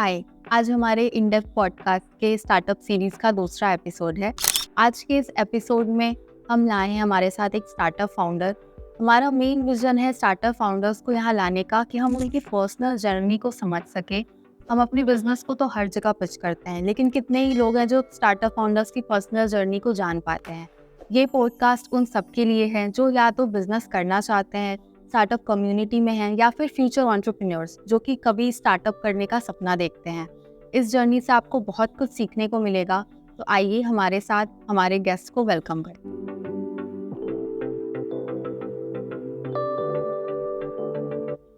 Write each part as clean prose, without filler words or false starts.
हाय। आज हमारे in-depth podcast के स्टार्टअप सीरीज का दूसरा एपिसोड है। आज के इस एपिसोड में हम लाए हैं हमारे साथ एक स्टार्टअप फाउंडर। हमारा मेन विजन है स्टार्टअप फाउंडर्स को यहाँ लाने का कि हम उनकी पर्सनल जर्नी को समझ सकें। हम अपने बिजनेस को तो हर जगह पिच करते हैं, लेकिन कितने ही लोग हैं जो स्टार्टअप फाउंडर्स की पर्सनल जर्नी को जान पाते हैं। ये पॉडकास्ट उन सबके लिए है जो या तो बिजनेस करना चाहते हैं, स्टार्टअप कम्युनिटी में हैं, या फिर फ्यूचर एंटरप्रेन्योर्स जो कि कभी स्टार्टअप करने का सपना देखते हैं। इस जर्नी से आपको बहुत कुछ सीखने को मिलेगा। तो आइए हमारे साथ हमारे गेस्ट को वेलकम करें।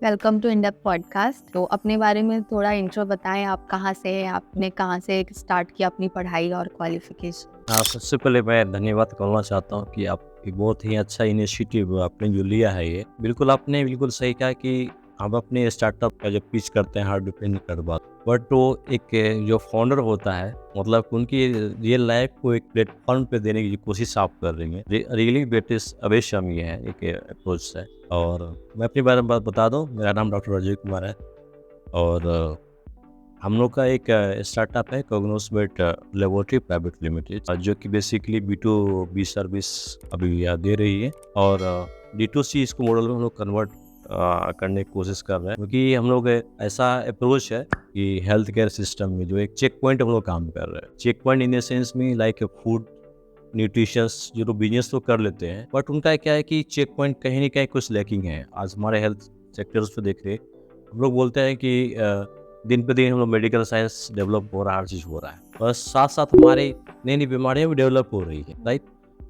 Welcome to in depth podcast. तो अपने बारे में थोड़ा इंट्रो बताएं, आप कहाँ से हैं, आपने कहाँ से स्टार्ट किया अपनी पढ़ाई और क्वालिफिकेशन। सबसे पहले मैं धन्यवाद करना चाहता हूँ कि आपकी बहुत ही अच्छा इनिशिएटिव आपने जो लिया है। ये बिल्कुल आपने बिल्कुल सही कहा कि हम अपने स्टार्टअप का जब पिच करते हैं हर डिपेंड कर बात, बट वो एक जो फाउंडर होता है मतलब उनकी रियल लाइफ को एक प्लेटफॉर्म पे देने की कोशिश आप कर रही हैं। रियली बेट इज अवेशम ये है एक अप्रोच है। और मैं अपने बारे में बात बता दूँ, मेरा नाम डॉक्टर अजय कुमार है और हम लोग का एक स्टार्टअप है कॉग्नोसमेट लेबोरेटरी प्राइवेट लिमिटेड, जो कि बेसिकली B2B सर्विस अभी दे रही है। और D2C इसको मॉडल में हम लोग कन्वर्ट करने की कोशिश कर रहे हैं, क्योंकि हम लोग ऐसा अप्रोच है कि हेल्थ केयर सिस्टम में जो एक चेक पॉइंट हम लोग काम कर रहे हैं। Check point in the sense में लाइक फूड न्यूट्रिशंस, जो तो बिजनेस तो कर लेते हैं, बट उनका क्या है कि चेक पॉइंट कहीं ना कहीं कुछ लैकिंग है। आज हमारे हेल्थ सेक्टर्स पे देख रहे हम लोग बोलते हैं कि दिन पे दिन हम लोग मेडिकल साइंस डेवलप हो रहा है, हर चीज़ हो रहा है, बस साथ साथ हमारी नई नई बीमारियाँ भी डेवलप हो रही है।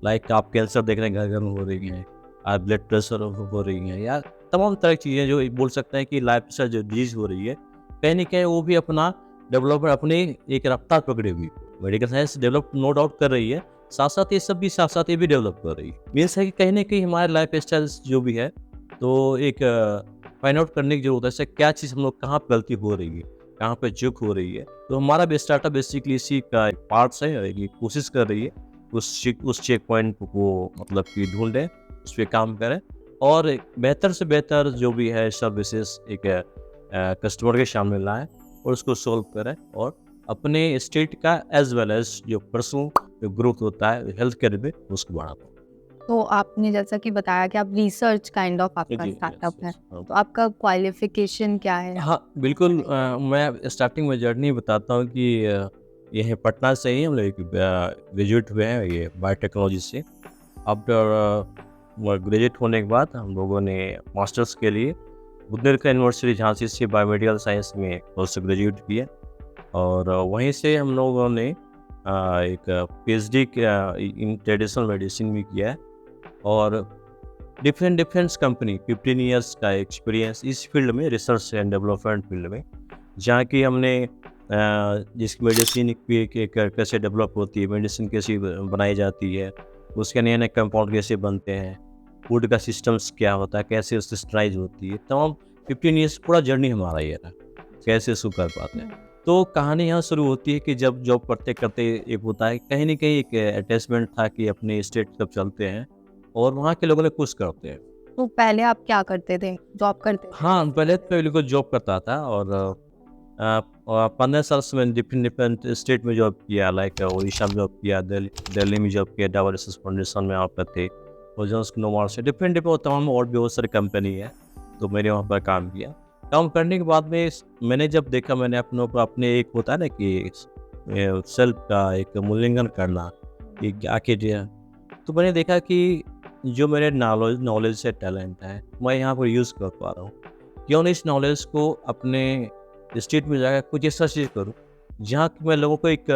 लाइक आप कैंसर देख रहे हैं, घर घर में हो रही हैं, आप ब्लड प्रेशर हो रही हैं, या तमाम तरह की चीज़ें जो बोल सकते हैं कि लाइफ स्टाइल जो डिजीज हो रही है, कहीं ना कहीं वो भी अपना डेवलपमेंट अपनी एक रफ्तार पकड़े हुई medical science develop no doubt कर रही है। साथ साथ ये सब भी साथ साथ ये भी डेवलप कर रही है। मीन्स है कि कहीं ना कहीं हमारे लाइफ स्टाइल जो भी है, तो एक फाइंड आउट करने की जरूरत है ऐसे क्या चीज़ हम लोग कहाँ पे गलती हो रही है, कहाँ पे चूक हो रही है। तो हमारा भी स्टार्टअप बेसिकली इसी का एक पार्ट्स है, एक कोशिश कर रही है उस चेक पॉइंट को मतलब कि ढूंढें, उस पर काम करें और एक बेहतर से बेहतर जो भी है सर्विसेज एक कस्टमर के सामने लाएं और उसको सोल्व करें, और अपने स्टेट का एज वेल एज जो पर्सनल जो ग्रोथ होता है हेल्थ केयर में उसको बढ़ाता है। तो आपने जैसा कि बताया कि आप रिसर्च काइंड ऑफ आपका जी, स्टार्टअप है, हाँ। तो आपका क्वालिफिकेशन क्या है? हाँ, बिल्कुल मैं स्टार्टिंग में जर्नी बताता हूँ कि ये है पटना से ही हम लोग ग्रेजुएट हुए हैं ये बायोटेक्नोलॉजी से। आफ्टर ग्रेजुएट होने के बाद हम लोगों ने मास्टर्स के लिए बुंदेलखंड यूनिवर्सिटी झांसी से बायोमेडिकल साइंस में पोस्ट ग्रेजुएट किया, और वहीं से हम लोगों ने एक PhD इन ट्रेडिशनल मेडिसिन में किया है। और डिफरेंट कंपनी 15 ईयर्स का एक्सपीरियंस इस फील्ड में, रिसर्च एंड डेवलपमेंट फील्ड में, जहाँ की हमने जिस मेडिसिन की कैसे डेवलप होती है, मेडिसिन कैसी बनाई जाती है, उसके नए नए कंपाउंड कैसे बनते हैं, फूड का सिस्टम्स क्या होता है, कैसे सिस्टराइज होती है, तमाम 15 ईयर्स पूरा जर्नी हमारा ये रहा, कैसे शुरू कर पाते हैं। तो कहानी यहाँ शुरू होती है कि जब जॉब करते करते एक होता है कहीं ना कहीं एक अटैचमेंट था कि अपने स्टेट तक चलते हैं और वहाँ के लोगों ने कुछ करते हैं। तो पहले आप क्या करते थे? जॉब करते थे? हाँ, पहले तो बिल्कुल जॉब करता था और 15 साल से मैंने डिफरेंट स्टेट में जॉब किया, लाइक उड़ीसा में जॉब किया, दिल्ली में जॉब किया, डायलिसिस फाउंडेशन में वहाँ पर थे, और जो नोमार से डिफरेंट तमाम और भी बहुत सारी कंपनी है, तो मैंने वहाँ पर काम किया। काम करने के बाद में मैंने जब देखा, मैंने अपने एक होता है ना कि सेल्फ का एक मूल्यांकन करना कि क्या किया, तो मैंने देखा कि जो मेरे नॉलेज से टैलेंट है मैं यहाँ पर यूज़ कर पा रहा हूँ। क्यों नहीं इस नॉलेज को अपने स्टेट में जाकर कुछ ऐसा चीज़ करूँ जहाँ कि मैं लोगों को एक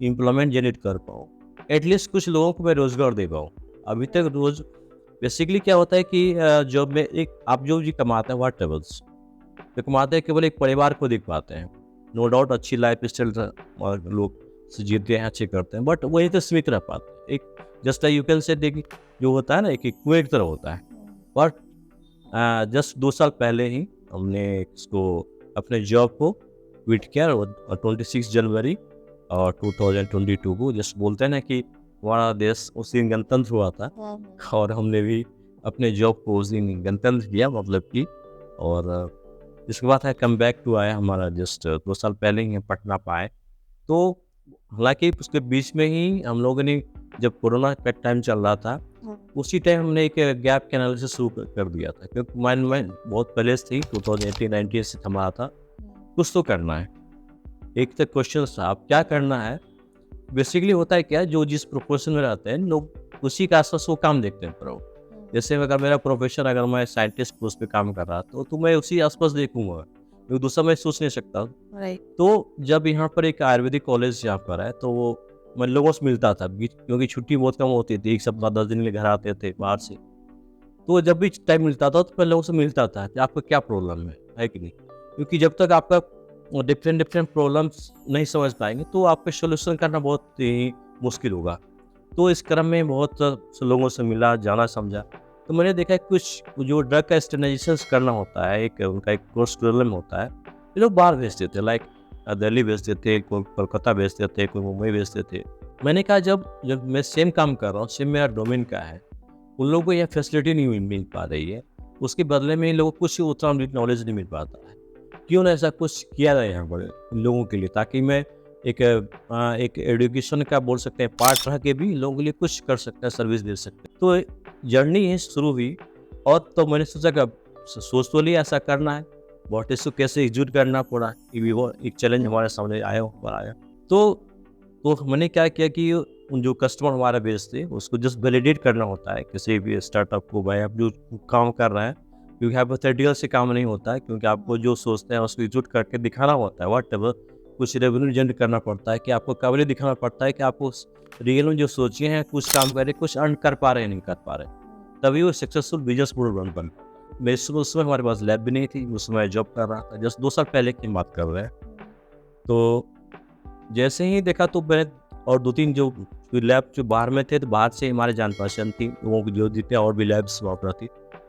एम्प्लॉयमेंट जनरेट कर पाऊँ, एटलीस्ट कुछ लोगों को मैं रोज़गार दे पाऊँ। अभी तक रोज़ बेसिकली क्या होता है कि जॉब में एक आप जो भी कमाते हैं वाट टेबल्स जो कमाते हैं केवल एक परिवार को दिख पाते हैं। नो डाउट अच्छी लाइफ स्टाइल और लोग से जीते हैं, अच्छे करते हैं, बट वही तो सीमित रह पाते हैं। एक जस्ट यू कैन से देखिए जो होता है ना, एक कुएं की तरह होता है। बट जस्ट 2 साल पहले ही हमने इसको अपने जॉब को क्विट किया, और 26 जनवरी और 2022 को, जस्ट बोलते हैं ना कि हमारा देश उस दिन गणतंत्र हुआ था, और हमने भी अपने जॉब को उस दिन गणतंत्र किया मतलब कि। और इसके बाद है कम बैक टू आया हमारा जस्ट 2 साल पहले ही हम पटना पे आए। तो हालाँकि उसके बीच में ही हम लोगों ने जब कोरोना का टाइम चल रहा था, उसी टाइम हमने एक गैप का एनालिसिस शुरू कर दिया था, क्योंकि माइंड में बहुत पहले से ही 2018-19 से थमा था, कुछ तो करना है। एक तो क्वेश्चन था अब क्या करना है? बेसिकली होता है क्या, जो जिस प्रोफेशन में रहते हैं लोग उसी के आस-पास वो काम देखते हैं प्रो। जैसे अगर मेरा प्रोफेशन, अगर मैं साइंटिस्ट पोस्ट पे काम कर रहा तो मैं उसी आस-पास देखूँगा, क्योंकि दूसरा मैं सोच नहीं सकता। राइट। तो जब यहाँ पर एक आयुर्वेदिक कॉलेज यहाँ पर है, तो वो मैं लोगों से मिलता था क्योंकि छुट्टी बहुत कम होती थी, 1 सप्ताह 10 दिन के लिए घर आते थे बाहर से। तो जब भी टाइम मिलता था तो मैं लोगों से मिलता था कि आपको क्या प्रॉब्लम है कि नहीं? क्योंकि जब तक आपका डिफरेंट प्रॉब्लम्स नहीं समझ पाएँगे तो आपका सॉल्यूशन करना बहुत ही मुश्किल होगा। तो इस क्रम में बहुत से लोगों से मिला, जाना समझा, तो मैंने देखा कुछ जो ड्रग का स्टैंडर्डाइजेशन करना होता है, एक उनका एक कोर्स करिकुलम होता है, ये लोग बाहर भेजते थे, लाइक दिल्ली भेजते थे, कोई कोलकाता भेजते थे, कोई मुंबई भेजते थे। मैंने कहा जब मैं सेम काम कर रहा हूँ, सेम मेरा डोमेन का है, उन लोगों को यह फैसिलिटी नहीं मिल पा रही है, उसके बदले में इन लोगों को कुछ उतना नॉलेज नहीं मिल पाता है। क्यों ना ऐसा कुछ किया जाए यहाँ पर इन लोगों के लिए, ताकि मैं एक एजुकेशन का बोल सकते हैं पार्ट रह के भी लोगों के लिए कुछ कर सकता है, सर्विस दे सकते हैं। तो जर्नी ही शुरू हुई, और तो मैंने सोचा कि अब सोच तो लिया ऐसा करना है, बट इसको कैसे एग्जीक्यूट करना पड़ा, ये भी वो एक चैलेंज हमारे सामने आया। तो मैंने क्या किया कि उन जो कस्टमर हमारा बेस थे उसको जस्ट वैलिडेट करना होता है किसी भी स्टार्टअप को, भाई आप जो काम कर रहे हैं, क्योंकि हाइपोथेटिकल से काम नहीं होता है, क्योंकि आपको जो सोचते हैं उसको एग्जीक्यूट करके दिखाना होता है, व्हाटएवर कुछ रेवेन्यू जनरेट करना पड़ता है, कि आपको काबिलियत दिखाना पड़ता है कि आपको रियल में जो सोचे हैं कुछ काम कर रहे, कुछ अर्न कर पा रहे हैं, नहीं कर पा रहे, तभी वो सक्सेसफुल बिजनेस मॉडल बन। मैं उस समय हमारे पास लैब भी नहीं थी, उस समय जॉब कर रहा था, जस्ट 2 साल पहले की बात कर रहे हैं। तो जैसे ही देखा तो मैं और 2-3 जो लैब जो बाहर में थे, तो बाहर से हमारे जान पहचान थी, लोगों की जो जितने और भी लैब्स वहाँ पर थी,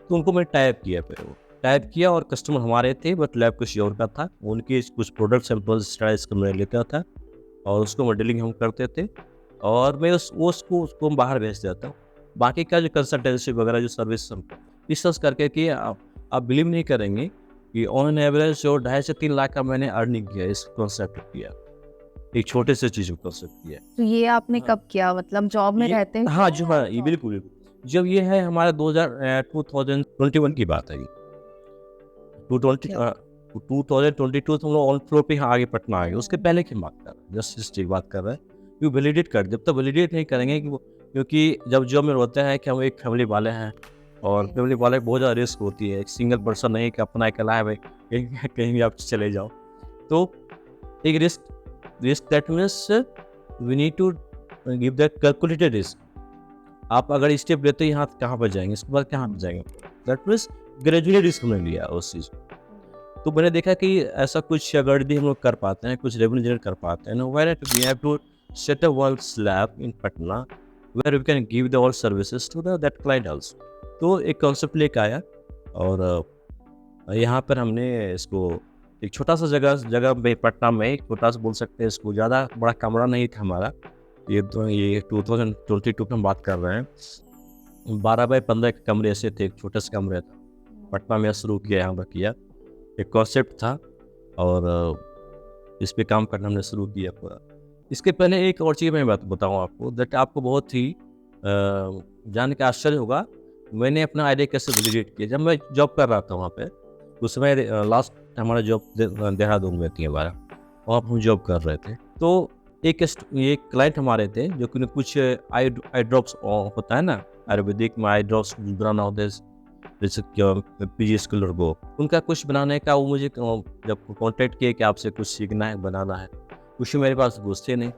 तो उनको मैंने टाइप किया, फिर वो टाइप किया, और कस्टमर हमारे थे बट लैब किसी और का था, उनके कुछ प्रोडक्ट सैंपल्स ट्रायल्स को मैं लेता था और उसको मॉडलिंग हम करते थे, और मैं उसको बाहर भेज देता हूँ। बाकी का जो कंसल्टेंसी वगैरह जो सर्विस हम डिस्कस करके कि आप बिलीव नहीं करेंगे कि ऑन एवरेज जो 2.5 से 3 लाख का मैंने अर्निंग किया, इस कॉन्सेप्ट किया, एक छोटे से चीज़ को कॉन्सेप्ट किया। तो ये आपने हाँ। कब किया, मतलब जॉब में ये रहते हैं? हाँ, ये बिल्कुल। जब ये है हमारा 2021 की बात है ये। 220 अच्छा। 2022 तो हम लोग ऑन फ्लोर पे यहाँ आगे पटना आ गए, उसके पहले की बात कर रहे हैं, जस्ट हिस्ट्री की बात कर रहे हैं। क्यों वैलिडेट कर, जब तक वैलिडेट नहीं करेंगे कि वो, क्योंकि जब जॉब में होता है कि हम एक फैमिली वाले हैं, और फैमिली वाले बहुत ज़्यादा रिस्क होती है, एक सिंगल पर्सन नहीं कि अपना अकेला है भाई, कहीं कहीं भी आप चले जाओ। तो एक risk that means we need to give that calculated risk. आप अगर स्टेप लेते हैं यहाँ कहाँ पर जाएंगे, इसके बाद कहाँ पर जाएंगे, दैट मीन्स ग्रेजुअली रिस्क हमने लिया उस चीज़। तो मैंने देखा कि ऐसा कुछ अगर यदि हम लोग कर पाते हैं, कुछ रेवेन्यू जनरेट कर पाते हैं, why not we have to set up one lab in Patna where we can give the all services to the that client also. तो एक कॉन्सेप्ट लेके आया, और यहाँ पर हमने इसको एक छोटा सा जगह में पटना में एक छोटा सा बोल सकते हैं इसको, ज़्यादा बड़ा कमरा नहीं था हमारा। ये 2022 में हम बात कर रहे हैं। 12 बाय 15 के कमरे ऐसे थे, एक छोटा सा कमरे था। पटना में शुरू किया, यहाँ पर किया, एक कॉन्सेप्ट था, और इस पे काम करना हमने शुरू किया पूरा। इसके पहले एक और चीज़ मैं बताऊँ आपको, दैट आपको बहुत ही जान के आश्चर्य होगा, मैंने अपना आइडिया कैसे वैलिडेट किया। जब मैं जॉब कर रहा था वहाँ पे, उस समय लास्ट हमारा जॉब देहरादून में थी हमारा, वहाँ पर हम जॉब कर रहे थे। तो एक क्लाइंट हमारे थे जो कि कुछ आई ड्रॉप्स होता है ना, आयुर्वेदिक में आई ड्रॉप्स बनाना होता है, जैसे पीजी स्कॉलर को, उनका कुछ बनाने का वो मुझे जब कॉन्टेक्ट किया कि आपसे कुछ सीखना है, बनाना है, कुछ मेरे पास घुसते नहीं,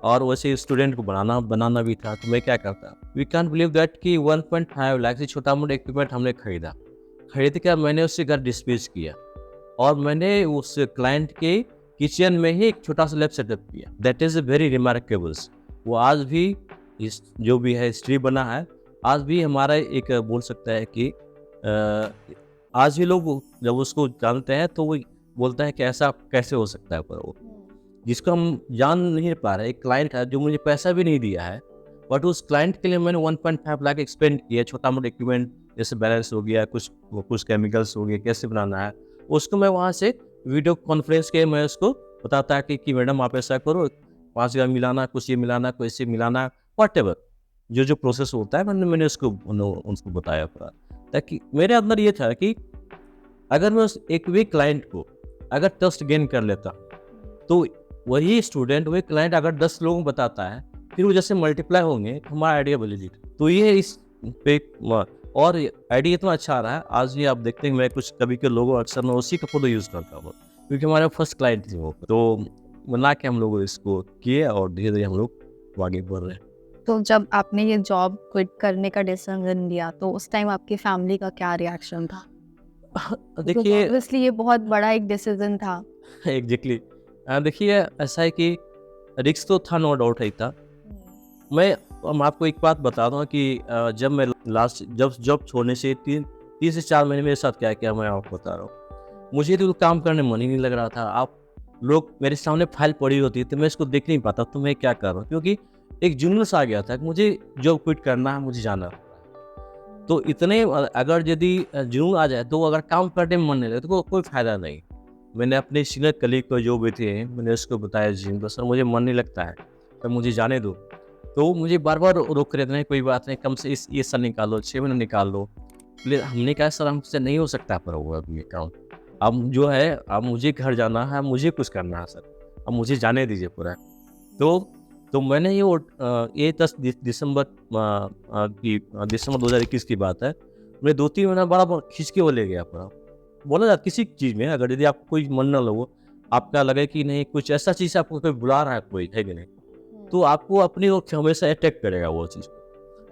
और वैसे स्टूडेंट को बनाना भी था। तो मैं क्या करता, वी कैन बिलीव दैट कि 1.5 लाख से छोटा मोटा इक्विपमेंट हमने खरीद कर मैंने उससे घर डिस्पैच किया, और मैंने उस क्लाइंट के किचन में ही एक छोटा सा लैब सेटअप किया। That is very remarkables. वो आज भी इस जो भी है हिस्ट्री बना है, आज भी हमारा एक बोल सकता है कि आज भी लोग जब उसको जानते हैं तो वो बोलता है कि ऐसा कैसे हो सकता है, पर वो जिसको हम जान नहीं पा रहे, एक क्लाइंट है जो मुझे पैसा भी नहीं दिया है, बट उस क्लाइंट के लिए मैंने 1.5 लाख एक्सपेंड किया, छोटा मोटा इक्विपमेंट जैसे बैलेंस हो गया, कुछ केमिकल्स हो गए, कैसे बनाना है, उसको मैं वहाँ से वीडियो कॉन्फ्रेंस के मैं उसको बताता कि मैडम आप ऐसा करो, 5 ग्राम मिलाना, कुछ ये मिलाना, कुछ ये मिलाना, व्हाटएवर जो प्रोसेस होता है मैंने उसको बताया पूरा। ताकि मेरे अंदर ये था कि अगर मैं उस एक भी क्लाइंट को अगर ट्रस्ट गेन कर लेता, तो वही स्टूडेंट वही क्लाइंट अगर 10 लोगों को बताता है, फिर वो जैसे मल्टीप्लाई होंगे, हमारा आइडिया वैलिडेट। तो ये इस पे और आइडिया इतना अच्छा आ रहा है, आज भी आप देखते हैं मैं कुछ कभी के लोगों अक्सर मैं उसी का फोटो यूज़ करता हूँ, क्योंकि हमारे फर्स्ट क्लाइंट थे वो। तो बना के हम लोग इसको किए और धीरे-धीरे हम लोग आगे बढ़ रहे हैं। तो जब आपने ये जॉब क्विट करने का डिसीजन लिया, तो उस टाइम आपकी फैमिली का क्या रिएक्शन था? देखिए ऑब्वियसली ये बहुत बड़ा एक डिसीजन था। एग्जैक्टली देखिए ऐसा है कि रिस्क तो था, नो डाउट है था। मैं आपको एक बात बता दूँ कि जब मैं जब जॉब छोड़ने से 3 से 4 महीने मेरे साथ क्या किया मैं आपको बता रहा हूँ। मुझे तो काम करने मन ही नहीं लग रहा था। आप लोग मेरे सामने फाइल पड़ी होती तो मैं इसको देख नहीं पाता, तो मैं क्या कर रहा हूँ, क्योंकि एक जुनून आ गया था कि मुझे जॉब क्विट करना है, मुझे जाना है। तो इतने अगर यदि जुनून आ जाए तो अगर काम करने में मन नहीं लगे तो कोई फ़ायदा नहीं। मैंने अपने सीनियर कलीग को जो भी थे मैंने उसको बताया जी सर मुझे मन नहीं लगता है, तो मुझे जाने दो। तो मुझे बार-बार रोक रहे थे, कोई बात नहीं, कम से ये साल निकालो, 6 महीने निकाल लो। फिर हमने कहा सर हमसे नहीं हो सकता पर वो अब ये काम। अब जो है अब मुझे घर जाना है, मुझे कुछ करना है सर, अब मुझे जाने दीजिए पूरा। तो मैंने ये 10 दिसंबर दिसंबर 2021 की बात है। मैं 2-3 महीना बड़ा खींच के वो ले गया पूरा। बोला जाता किसी चीज़ में अगर यदि आपको कोई मन ना लगे, आपका लगे कि नहीं कुछ ऐसा चीज़ आपको कोई बुला रहा है कोई, है कि नहीं? तो आपको अपनी ओर हमेशा अटैक करेगा वो चीज़।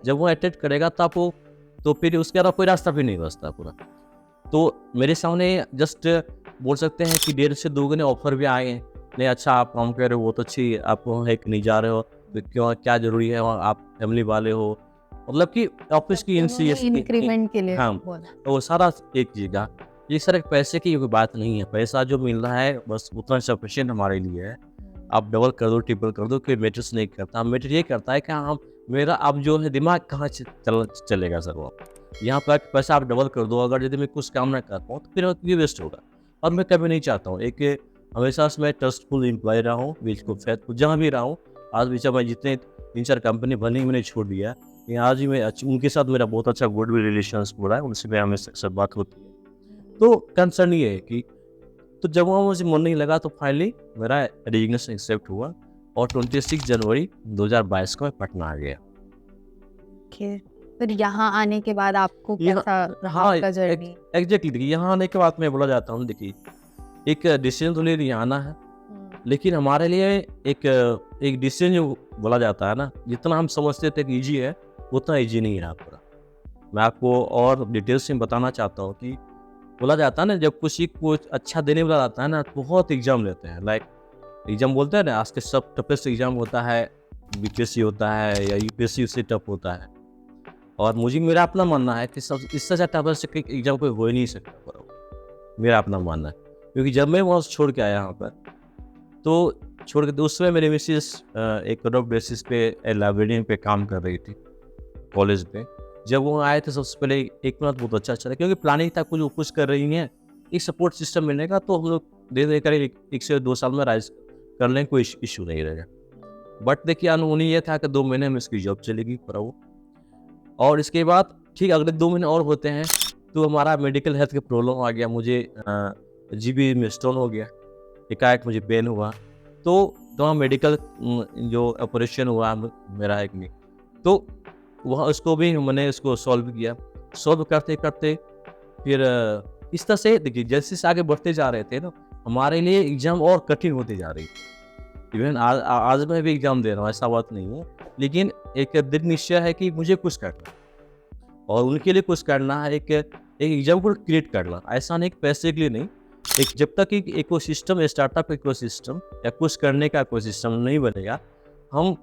जब वो अटैक करेगा तो आपको तो फिर उसके अलावा कोई रास्ता भी नहीं बचता पूरा। तो मेरे सामने जस्ट बोल सकते हैं कि 1.5 से 2 गुने ऑफ़र भी आए हैं। नहीं अच्छा आप काम कर रहे हो, वो तो अच्छी आप है कि नहीं जा रहे हो, तो क्यों क्या ज़रूरी है, और आप फैमिली वाले हो। मतलब कि ऑफ़िस की इंक्रीमेंट के लिए हाँ, बोला। तो वो सारा एक चीज़ का। ये सर एक पैसे की कोई बात नहीं है, पैसा जो मिल रहा है बस उतना सफिशिएंट हमारे लिए है। आप डबल कर दो, ट्रिपल कर दो, कोई मैटर्स नहीं करता। मैटर ये करता है कि हम मेरा अब जो है दिमाग कहाँ चलेगा सर वो। यहाँ पर पैसा आप डबल कर दो, अगर यदि मैं कुछ काम ना कर पाऊँ तो फिर ये वेस्ट होगा। और मैं कभी नहीं चाहता हूँ एक हमेशा से मैं ट्रस्टफुल एम्प्लॉय रहा हूँ, बिल्कुल फेथफुल जहाँ भी रहा हूँ। आज भी जब मैं जितने 3-4 कंपनी भले ही मैंने छोड़ दिया, लेकिन आज भी मैं उनके साथ मेरा बहुत अच्छा गुडविल रिलेशंस पूरा है, उनसे मैं हमेशा अक्सर बात होती है। तो कंसर्न ये है कि तो जब वहाँ मुझे मन नहीं लगा तो फाइनली मेरा रेजिग्नेशन एक्सेप्ट हुआ और 26 जनवरी 2022 को मैं पटना आ गया। ओके, फिर यहाँ आने के बाद आपको यहाँ कैसा रहा हाँ, आपका जर्नी? एग्जैक्टली देखिए यहाँ आने के बाद मैं बोला जाता हूँ, देखिए एक डिसीजन तो ले लिया आना है, लेकिन हमारे लिए एक डिसीजन जो बोला जाता है ना, जितना हम समझते थे कि ईजी है उतना ईजी नहीं रहा पूरा। मैं आपको और डिटेल्स में बताना चाहता हूँ कि बोला जाता है ना जब कुछ अच्छा देने वाला आता है ना तो बहुत एग्जाम लेते हैं। लाइक एग्जाम बोलते हैं ना, आज के सब टफेस्ट एग्जाम होता है, बीपीएससी होता है या यूपीएससी उससे टफ होता है। और मेरा अपना मानना है कि सब इससे ज़्यादा टफेस्ट एग्जाम कोई हो ही नहीं सकता पर मेरा अपना मानना है, क्योंकि जब मैं वहाँ से छोड़ के आया यहाँ पर तो छोड़ के तो उसमें मेरी मिसेस एक रोड बेसिस पे लाइब्रेरियन पे काम कर रही थी कॉलेज पे। जब वो आए थे सबसे पहले 1 महीना बहुत अच्छा चला, क्योंकि प्लानिंग था कुछ वो कुछ कर रही हैं, एक सपोर्ट सिस्टम मिलने का, तो हम लोग धीरे-धीरे कर 1 से 2 साल में राइज़ कर लें, कोई इश्यू नहीं रहेगा। बट देखिए अनहोनी ये था कि 2 महीने में इसकी जॉब चली गई पूरा वो। और इसके बाद ठीक अगले 2 महीने और होते हैं तो हमारा मेडिकल हेल्थ का प्रॉब्लम आ गया, मुझे जीबी में स्टोन हो गया, एकाएक मुझे पेन हुआ। तो वहाँ मेडिकल जो ऑपरेशन हुआ मेरा एक में, तो वहाँ उसको भी मैंने उसको सॉल्व किया। सॉल्व करते-करते फिर इस तरह से देखिए जैसे आगे बढ़ते जा रहे थे ना, हमारे लिए एग्ज़ाम और कठिन होती जा रही थी। इवन आज मैं भी एग्ज़ाम दे रहा हूँ, ऐसा बात नहीं है। लेकिन एक दृढ़ निश्चय है कि मुझे कुछ करना है और उनके लिए कुछ करना है, एक एग्ज़ाम को क्रिएट करना। ऐसा नहीं कि पैसे के लिए नहीं, एक जब तक एक इकोसिस्टम स्टार्टअप इकोसिस्टम या कुछ करने का इकोसिस्टम नहीं बनेगा, हम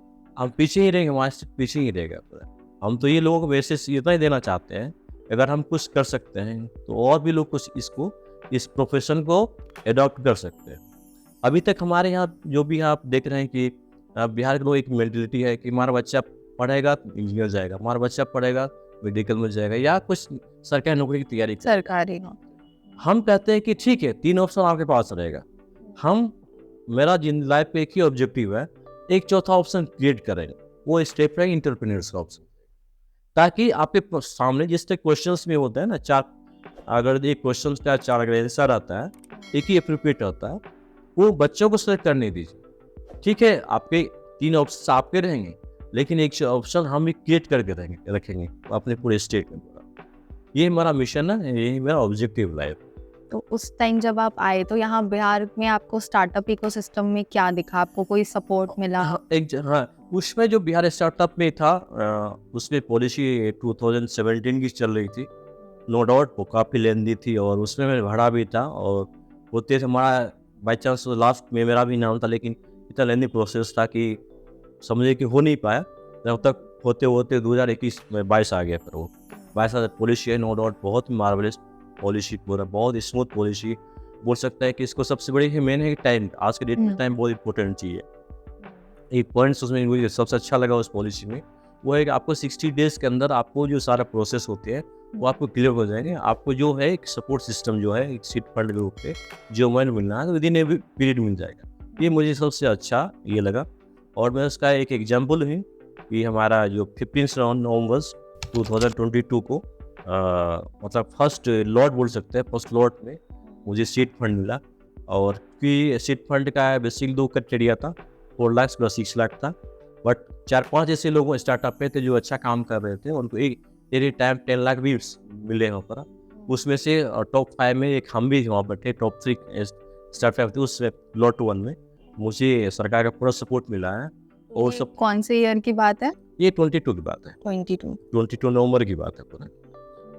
पीछे ही रहेंगे, हमारे से पीछे ही रहेगा पूरा। हम तो ये लोगों को मैसेज इतना ही देना चाहते हैं, अगर हम कुछ कर सकते हैं तो और भी लोग कुछ इस प्रोफेशन को एडॉप्ट कर सकते हैं। अभी तक हमारे यहाँ जो भी आप देख रहे हैं कि बिहार के लोग एक मेंटालिटी है कि हमारा बच्चा पढ़ेगा तो इंजीनियर जाएगा, हमारा बच्चा पढ़ेगा मेडिकल में जाएगा या कुछ सरकारी नौकरी की तैयारी करेगा। सरकारी नौकरी। हम कहते हैं कि ठीक है 3 ऑप्शन आपके पास रहेगा, हम मेरा जिन लाइफ पे एक ही ऑब्जेक्टिव है, एक चौथा ऑप्शन क्रिएट करेंगे, वो स्टेप है एंटरप्रेन्योर्स का ऑप्शन, ताकि आपके सामने जिस तरह क्वेश्चंस में होता है ना 4, अगर एक क्वेश्चन का 4 अगर आंसर आता है, एक ही अप्रोप्रिएट होता है, वो बच्चों को सेलेक्ट करने दीजिए। ठीक है, आपके 3 ऑप्शन आपके रहेंगे, लेकिन एक ऑप्शन हम भी क्रिएट करके रखेंगे अपने पूरे स्टेट में। ये हमारा मिशन है, यही मेरा ऑब्जेक्टिव लाइफ। तो उस टाइम जब आप आए तो यहाँ बिहार में आपको स्टार्टअप इकोसिस्टम में क्या दिखा, आपको कोई सपोर्ट मिला? हाँ, उसमें जो बिहार स्टार्टअप में था, उसमें पॉलिसी 2017 की चल रही थी, नो डाउट वो काफ़ी लेंदी थी और उसमें मैं भरा भी था, और होते हमारा बाई चांस लास्ट में मेरा भी नाम था, लेकिन इतना लेंदी प्रोसेस था कि समझे कि हो नहीं पाया, जब तक होते होते 2021 में 22 आ गया। फिर वो 22 पॉलिसी है, नो डाउट बहुत मार्वलस पॉलिसी, पूरा बहुत स्मूथ पॉलिसी बोल सकता है कि इसको सबसे बड़ी है मेन है टाइम, आज के डेट में टाइम बहुत इंपॉर्टेंट चीज़ है। एक पॉइंट्स उसमें मुझे सबसे अच्छा लगा उस पॉलिसी में, वो है कि आपको 60 डेज के अंदर आपको जो सारा प्रोसेस होते हैं वो आपको क्लियर हो जाएंगे। आपको जो है एक सपोर्ट सिस्टम जो है एक सीट फंड के रूप पे जो मैंने मिलना है, विदिन ए पीरियड मिल जाएगा। ये मुझे सबसे अच्छा ये लगा। और मैं उसका एक एग्जाम्पल हूँ कि हमारा जो 15 नवंबर 2022 को मतलब फर्स्ट लॉट बोल सकते हैं, फर्स्ट लॉट में मुझे सीट फंड मिला। और कि सीट फंड का बेसिक 2 क्राइटेरिया था, 4 लाख प्लस 6 लाख था, बट 4-5 ऐसे लोग स्टार्टअप पे थे जो अच्छा काम कर रहे थे, उनको एक टाइम 10 लाख भी मिले वहाँ पर। उसमें से टॉप 5 में एक हम भी वहाँ पर थे, टॉप 3 स्टार्टअप थे उस लॉट 1 में। मुझे सरकार का पूरा सपोर्ट मिला है। और सब कौन से ईयर की बात है? ये 22 की बात है, 22 नवंबर की बात है पूरा,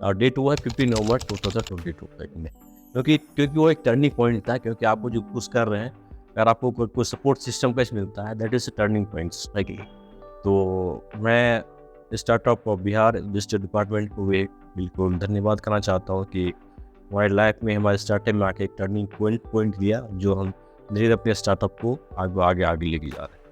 और डेट हुआ है 15 नवंबर 2022 में। क्योंकि वो एक टर्निंग पॉइंट था, क्योंकि आपको जो कुछ कर रहे हैं, अगर आपको कोई सपोर्ट सिस्टम कैसे मिलता है, दैट इज टर्निंग पॉइंट्स। तो मैं startup of Bihar digital department को भी बिल्कुल धन्यवाद करना चाहता हूँ कि हमारी लाइफ में हमारे स्टार्टअप में आके एक टर्निंग पॉइंट दिया, जो हम धीरे अपने स्टार्टअप को आगे लेके जा रहे हैं।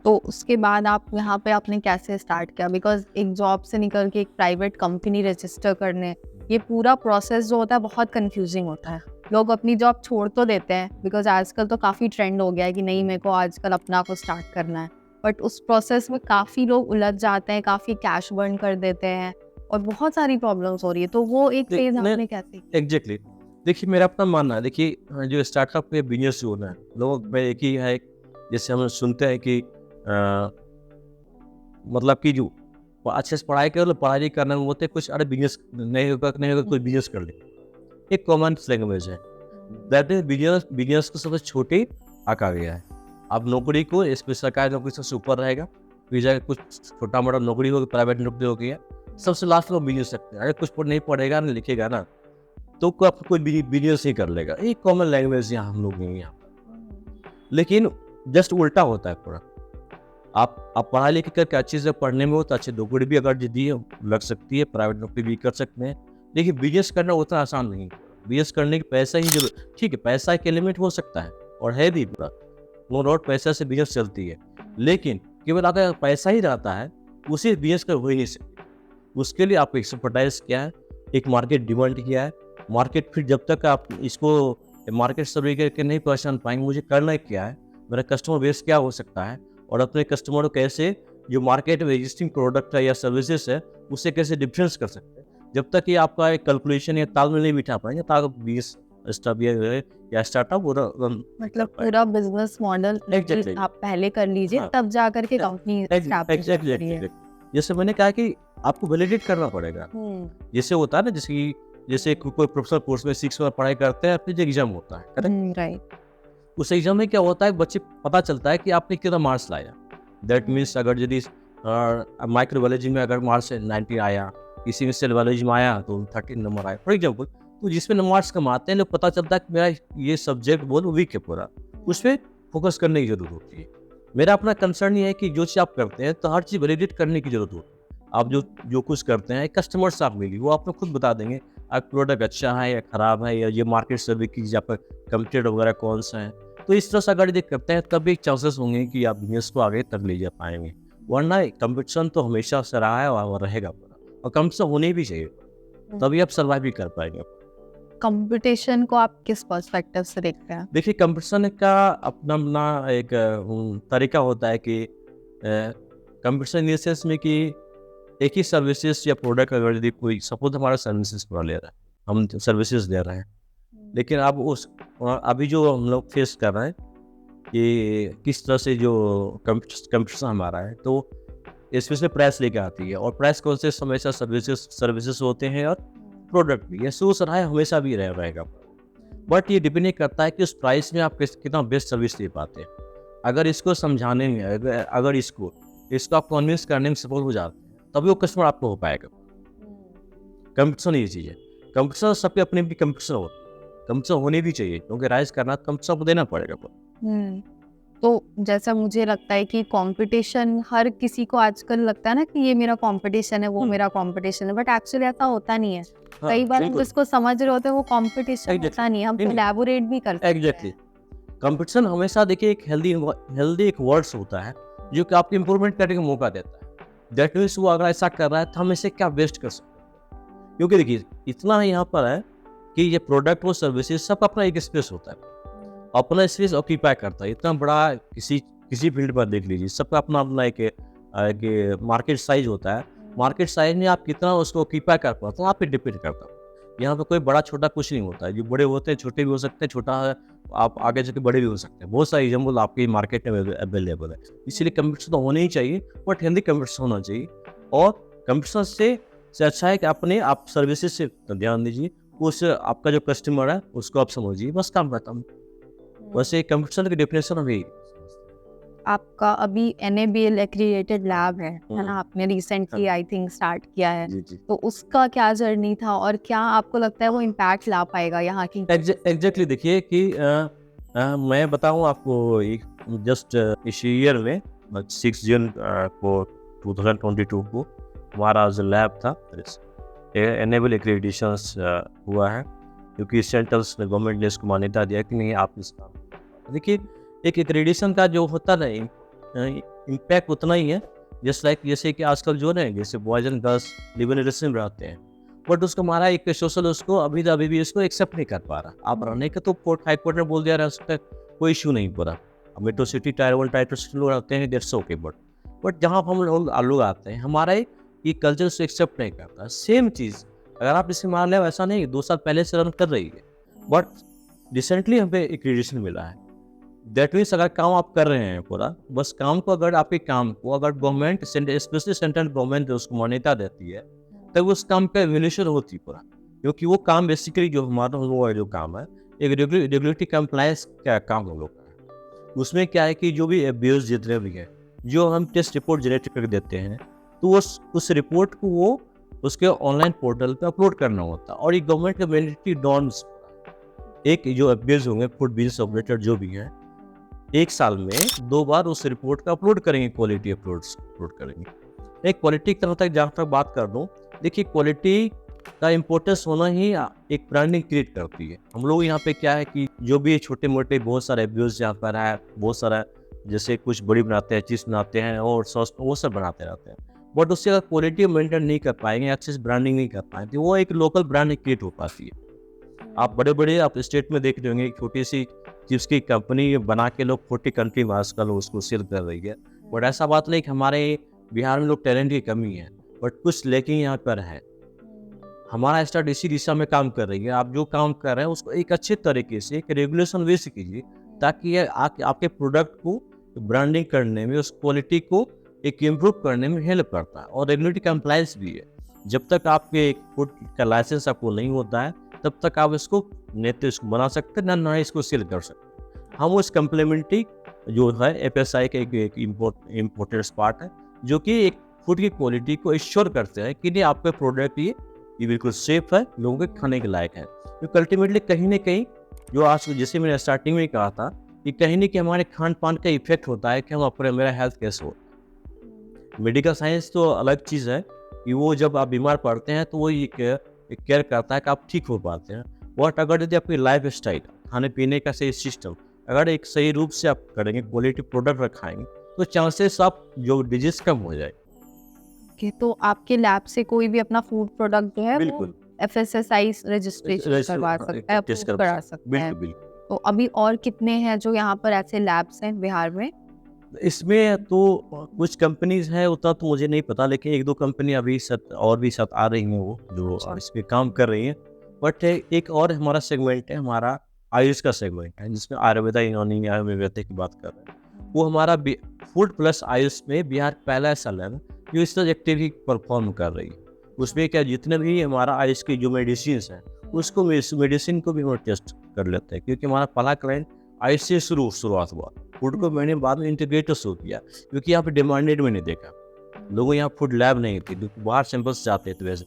तो उसके बाद आप यहाँ पे आपने कैसे स्टार्ट किया? बिकॉज एक जॉब से निकल के एक प्राइवेट कंपनी रजिस्टर करने, ये पूरा प्रोसेस जो होता है बहुत कंफ्यूजिंग होता है। लोग अपनी जॉब छोड़ तो देते हैं, बिकॉज आजकल तो काफ़ी ट्रेंड हो गया है कि नहीं मेरे को आजकल अपना को स्टार्ट करना है, बट उस प्रोसेस में काफ़ी लोग उलझ जाते हैं, काफ़ी कैश बर्न कर देते हैं और बहुत सारी प्रॉब्लम्स हो रही है। तो वो एक फेज आपने कैसे? एग्जैक्टली, देखिए मेरा अपना मानना है, देखिए जो स्टार्टअप पे बिजनेस जो होना है, लोग में एक ही है, जैसे हम सुनते हैं कि मतलब कि जो अच्छे से पढ़ाई कर लो, पढ़ाई करने में होते कुछ, अरे बिजनेस नहीं होगा कोई बिजनेस कर ले, एक कॉमन लैंग्वेज है। दैट इज बिजनेस को सबसे छोटे आका गया है। अब नौकरी को इसमें सरकारी नौकरी सबसे ऊपर रहेगा, फिर कुछ छोटा मोटा नौकरी होगी, प्राइवेट नौकरी हो गया, सबसे लास्ट में बिजनेस सकते हैं। अगर कुछ नहीं पढ़ेगा ना लिखेगा ना, तो कोई बिजनेस ही कर लेगा। एक कॉमन लैंग्वेज यहाँ हम लोग नहीं यहाँ पर, लेकिन जस्ट उल्टा होता है पूरा। आप पढ़ाई लिख करके अच्छी से पढ़ने में हो तो अच्छी नौकरी भी अगर दी लग सकती है, प्राइवेट नौकरी भी कर सकते हैं, लेकिन बिजनेस करना उतना आसान नहीं। बिजनेस करने की पैसा ही जरूर, ठीक है पैसा एक एलिमेंट हो सकता है और है भी पूरा, नो डाउट पैसा से बिजनेस चलती है, लेकिन केवल अगर पैसा ही रहता है उसी बिजनेस का हो ही नहीं सकती। उसके लिए आपको एक्सपर्टाइज क्या है, एक मार्केट डिमांड क्या है, मार्केट फिर जब तक आप इसको मार्केट सर्वे करके नहीं पहचान पाएंगे मुझे करना क्या है, मेरा कस्टमर बेस क्या हो सकता है, और अपने कस्टमर को कैसे जो मार्केट में एग्जिस्टिंग प्रोडक्ट है या सर्विसेज है उससे कैसे डिफरेंस कर सकते हैं, जब तक कि आपका एक कैलकुलेशन या तालमेल नहीं बिठा पाएंगे तो आप बिजनेस या स्टार्टअप मतलब पूरा बिजनेस मॉडल आप पहले कर लीजिए, हाँ, तब जा करके कंपनी एस्टैब्लिश करिए। जैसे मैंने कहा कि आपको वैलिडेट करना पड़ेगा। जैसे होता है ना, जैसे कोई प्रोफेशनल कोर्स में 6 मंथ पढ़ाई करते हैं, फिर एग्जाम होता है, करेक्ट? राइट। उस एग्जाम में क्या होता है, बच्चे पता चलता है कि आपने कितना मार्क्स लाया। दैट मीन्स अगर यदि माइक्रोबायोलॉजी में अगर मार्क्स 90 आया, किसी में सेल बायोलॉजी में आया तो 13 नंबर आया फॉर एग्जाम्पल, तो जिसमें मार्क्स कम आते हैं लोग पता चलता है कि मेरा ये सब्जेक्ट बहुत वीक है पूरा, उस पर फोकस करने की जरूरत होती है। मेरा अपना कंसर्न ये है कि जो चीज़ आप करते हैं तो हर चीज़ वैलिडेट करने की जरूरत होती है। आप जो कुछ करते हैं कस्टमर से आप मिलिए, वो आपको खुद बता देंगे आप प्रोडक्ट अच्छा है या खराब है, या ये मार्केट सर्वे की आपका कम्पिटेटर वगैरह कौन सा है। तो इस तरह से अगर यदि करते हैं तब एक चांसेस होंगे कि आप बिजनेस को आगे तक ले जा पाएंगे, वरना कंपटीशन तो हमेशा से रहा है और रहेगा पूरा, और कंपटीशन होने भी चाहिए, तभी आप सर्वाइव भी कर पाएंगे। कंपटीशन को आप किस पर्सपेक्टिव से देखते हैं? देखिए, कंपटीशन का अपना अपना एक तरीका होता है कि कंपटीशन इस सेंस में कि एक ही सर्विसेज या प्रोडक्ट अगर यदि कोई सपोज हमारा सर्विसेज पूरा ले रहा है, हम सर्विसेज दे रहे हैं, लेकिन अब अभी जो हम लोग फेस कर रहे हैं कि किस तरह से जो कंपटीशन हमारा है, तो इसमें प्राइस लेके आती है, और प्राइस कौन से हमेशा सर्विसेज होते हैं और प्रोडक्ट भी, ऐसे उस रहा है, हमेशा भी रहेगा। बट ये डिपेंड करता है कि उस प्राइस में आप कितना बेस्ट सर्विस दे पाते हैं। अगर इसको समझाने में, अगर इसको आप कन्विंस करने में सफल हो जाते हैं, तभी वो कस्टमर आपको हो पाएगा। कंपटीशन ये चीज़ है, कंपटीशन सबके अपने अपनी कंपटीशन होती है, कंपटीशन होनी भी चाहिए, क्योंकि राइज करना कंपटीशन को देना पड़ेगा। तो जैसा मुझे लगता है कि कंपटीशन हर किसी को आजकल लगता है ना कि ये मेरा कंपटीशन है, वो मेरा कंपटीशन है, बट एक्चुअली ऐसा होता नहीं है। कई बार हम जिसको समझ रहे होते हैं वो कंपटीशन होता नहीं है, हम कोलैबोरेट भी करते हैं। एग्जैक्टली, कंपटीशन हमेशा देखिए एक हेल्दी एक वर्ड्स होता है जो कि आपको इम्प्रूवमेंट करने का मौका देता है। दैट मीन्स वो अगर ऐसा कर रहा है तो हम इसे क्या बेस्ट कर सकते हैं, क्योंकि देखिए इतना यहाँ पर है कि ये प्रोडक्ट और सर्विसेज सब अपना एक स्पेस होता है, अपना स्पेस ऑक्यूपाई करता है। इतना बड़ा किसी फील्ड पर देख लीजिए, सबका अपना अपना एक मार्केट साइज होता है। मार्केट साइज में आप कितना उसको ऑक्यूपाई कर पाते हो आप पे डिपेंड करता है। यहाँ पे कोई बड़ा छोटा कुछ नहीं होता है, जो बड़े होते हैं छोटे भी हो सकते हैं, छोटा आप आगे जाके बड़े भी हो सकते हैं। बहुत सारे एग्जाम्पल आपकी मार्केट में अवेलेबल है। इसलिए कंपटीशन तो होना ही चाहिए, बट हेल्दी कंपटीशन होना चाहिए। और कंपटीशन से अच्छा है कि अपने आप सर्विसेज से ध्यान दीजिए, उस आपका जो कस्टमर है उसको आप समझिए, बस काम खत्म। वैसे कंपटीशन की डेफिनेशन अभी आपका अभी NABL एक्रीडेटेड लैब है ना, आपने रिसेंटली आई थिंक स्टार्ट किया है, जी। तो उसका क्या जर्नी था और क्या आपको लगता है वो इम्पैक्ट ला पाएगा यहाँ की? एग्जैक्टली देखिए कि मैं बताऊँ आपको, एक जस्ट इस ईयर में 6 जून को 2022 को हमारा जो लैब था NABL एक्रेडिटेशंस हुआ है, क्योंकि सेंट्रल गवर्नमेंट ने इसको मान्यता दिया कि नहीं आप इस काम। देखिए एक एक्रेडिटेशन का जो होता है इम्पैक्ट उतना ही है, जैसे कि आजकल जो है जैसे boys and girls live in relation रहते हैं, बट उसको हमारा एक सोशल उसको अभी भी इसको एक्सेप्ट नहीं कर पा रहा। आप रहने का तो हाई कोर्ट ने बोल दिया रहा, उसका कोई इशू नहीं पूरा। Metro city tyre 1 tyre 2 city लोग रहते हैं, दैट्स ओके, बट जहाँ हम लोग आते हैं हमारा ये कल्चर से एक्सेप्ट नहीं करता। सेम चीज़ अगर आप इसे मान लें, वैसा नहीं 2 साल पहले से रन कर रही है, बट रिसेंटली हमें एक्रेडिटेशन मिला है। दैट मीन्स अगर काम आप कर रहे हैं पूरा, बस काम को अगर आपके काम को अगर गवर्नमेंट स्पेशली सेंट्रल गवर्नमेंट उसको मान्यता देती है, तब उस काम का एवल्यूशन होती है पूरा। क्योंकि वो काम बेसिकली जो हमारा वो जो काम है एक रेगुलेटरी कंप्लायंस का काम हम लोग का है। उसमें क्या है कि जो भी एब्यूज जितने भी हैं, जो हम टेस्ट रिपोर्ट जनरेट करके देते हैं, तो उस रिपोर्ट को वो उसके ऑनलाइन पोर्टल पे अपलोड करना होता है। और ये गवर्नमेंट के मैंडेटरी नॉर्म्स, एक जो एब्यूज होंगे फूड बिजनेस ऑपरेटर जो भी हैं, 1 साल में 2 बार उस रिपोर्ट का अपलोड करेंगे, क्वालिटी अपलोड करेंगे। एक क्वालिटी की तरफ तक जहाँ तक बात कर दूँ, देखिए क्वालिटी का इम्पोर्टेंस होना ही एक ब्रांडिंग क्रिएट करती है। हम लोग यहाँ पे क्या है कि जो भी छोटे मोटे बहुत सारे एब्यूज यहाँ पर है, बहुत सारा जैसे कुछ बड़ी बनाते हैं, चीज़ बनाते हैं और सॉस वो सब बनाते रहते हैं, बट उससे अगर क्वालिटी मेंटेन नहीं कर पाएंगे, अच्छे से ब्रांडिंग नहीं कर पाएंगे, वो एक लोकल ब्रांडिंग क्रिएट हो पाती है। आप बड़े आप स्टेट में देख रहे होंगे, छोटी सी चिप्स की कंपनी बना के लोग 40 कंट्री में आजकल उसको सेल कर रही है। बट ऐसा बात नहीं कि हमारे बिहार में लोग टैलेंट की कमी है, बट कुछ लेकिन यहाँ पर है। हमारा स्टार्ट इसी दिशा में काम कर रही है। आप जो काम कर रहे हैं उसको एक अच्छे तरीके से एक रेगुलेशन वे से कीजिए, ताकि ये आपके प्रोडक्ट को ब्रांडिंग करने में, उस क्वालिटी को एक इम्प्रूव करने में हेल्प करता है। और रेगुलेटरी कंप्लायंस भी है। जब तक आपके फूड का लाइसेंस आपको नहीं होता है, तब तक आप इसको इसको बना सकते हैं ना इसको सेल कर सकते हैं। हम उस कम्प्लीमेंट्री जो है FSI का एक इम्पोर्टेंट पार्ट है, जो कि एक फूड की क्वालिटी को इंश्योर करते हैं कि नहीं आपका प्रोडक्ट ये बिल्कुल सेफ है, लोगों के खाने के लायक है। क्योंकि अल्टीमेटली कहीं ना कहीं जो आज जैसे मैंने स्टार्टिंग में कहा था कि कहीं ना कहीं हमारे खान पान का इफेक्ट होता है कि हम अपने मेरा हेल्थ कैसे होता है। मेडिकल साइंस तो अलग चीज़ है कि वो जब आप बीमार पड़ते हैं तो वो एक केयर करता है कि आप ठीक हो पाते हैं। बट अगर यदि आपकी लाइफ स्टाइल, खाने पीने का सही सिस्टम अगर एक सही रूप से आप करेंगे, क्वालिटी प्रोडक्ट रखाएंगे, तो चांसेस आप जो डिजीज कम हो जाए। तो आपके लैब से कोई भी अपना फूड प्रोडक्ट जो है वो FSSAI रजिस्ट्रेशन करवा सकता है, टेस्ट अप्रूव करा सकता है। बिल्कुल बिल्कुल। तो अभी और कितने हैं जो यहाँ पर ऐसे लैब्स हैं बिहार में? इसमें तो कुछ कंपनीज हैं, उतना तो मुझे नहीं पता, लेकिन एक दो कंपनी अभी और भी साथ आ रही हैं वो जो अच्छा। इस पे काम कर रही हैं। बट एक और हमारा सेगमेंट है, हमारा आयुष का सेगमेंट है, जिसमें आयुर्वेदा यूनानी आयुर्वेदिक की बात कर रहे हैं। वो हमारा फूड प्लस आयुष में बिहार पहला ऐसा लैब जो इस तरह एक्टिविटी परफॉर्म कर रही है। उसमें क्या जितने भी हमारा आयुष की जो मेडिसिन हैं उसको मेडिसिन को भी हम टेस्ट कर लेते हैं, क्योंकि हमारा पहला क्लाइंट आयुष से शुरुआत हुआ। फूड को मैंने बाद में इंटीग्रेट शुरू किया, क्योंकि यहाँ पे डिमांडेड मैंने देखा लोगों, यहाँ फूड लैब नहीं थी, बाहर सैंपल्स जाते थे वैसे।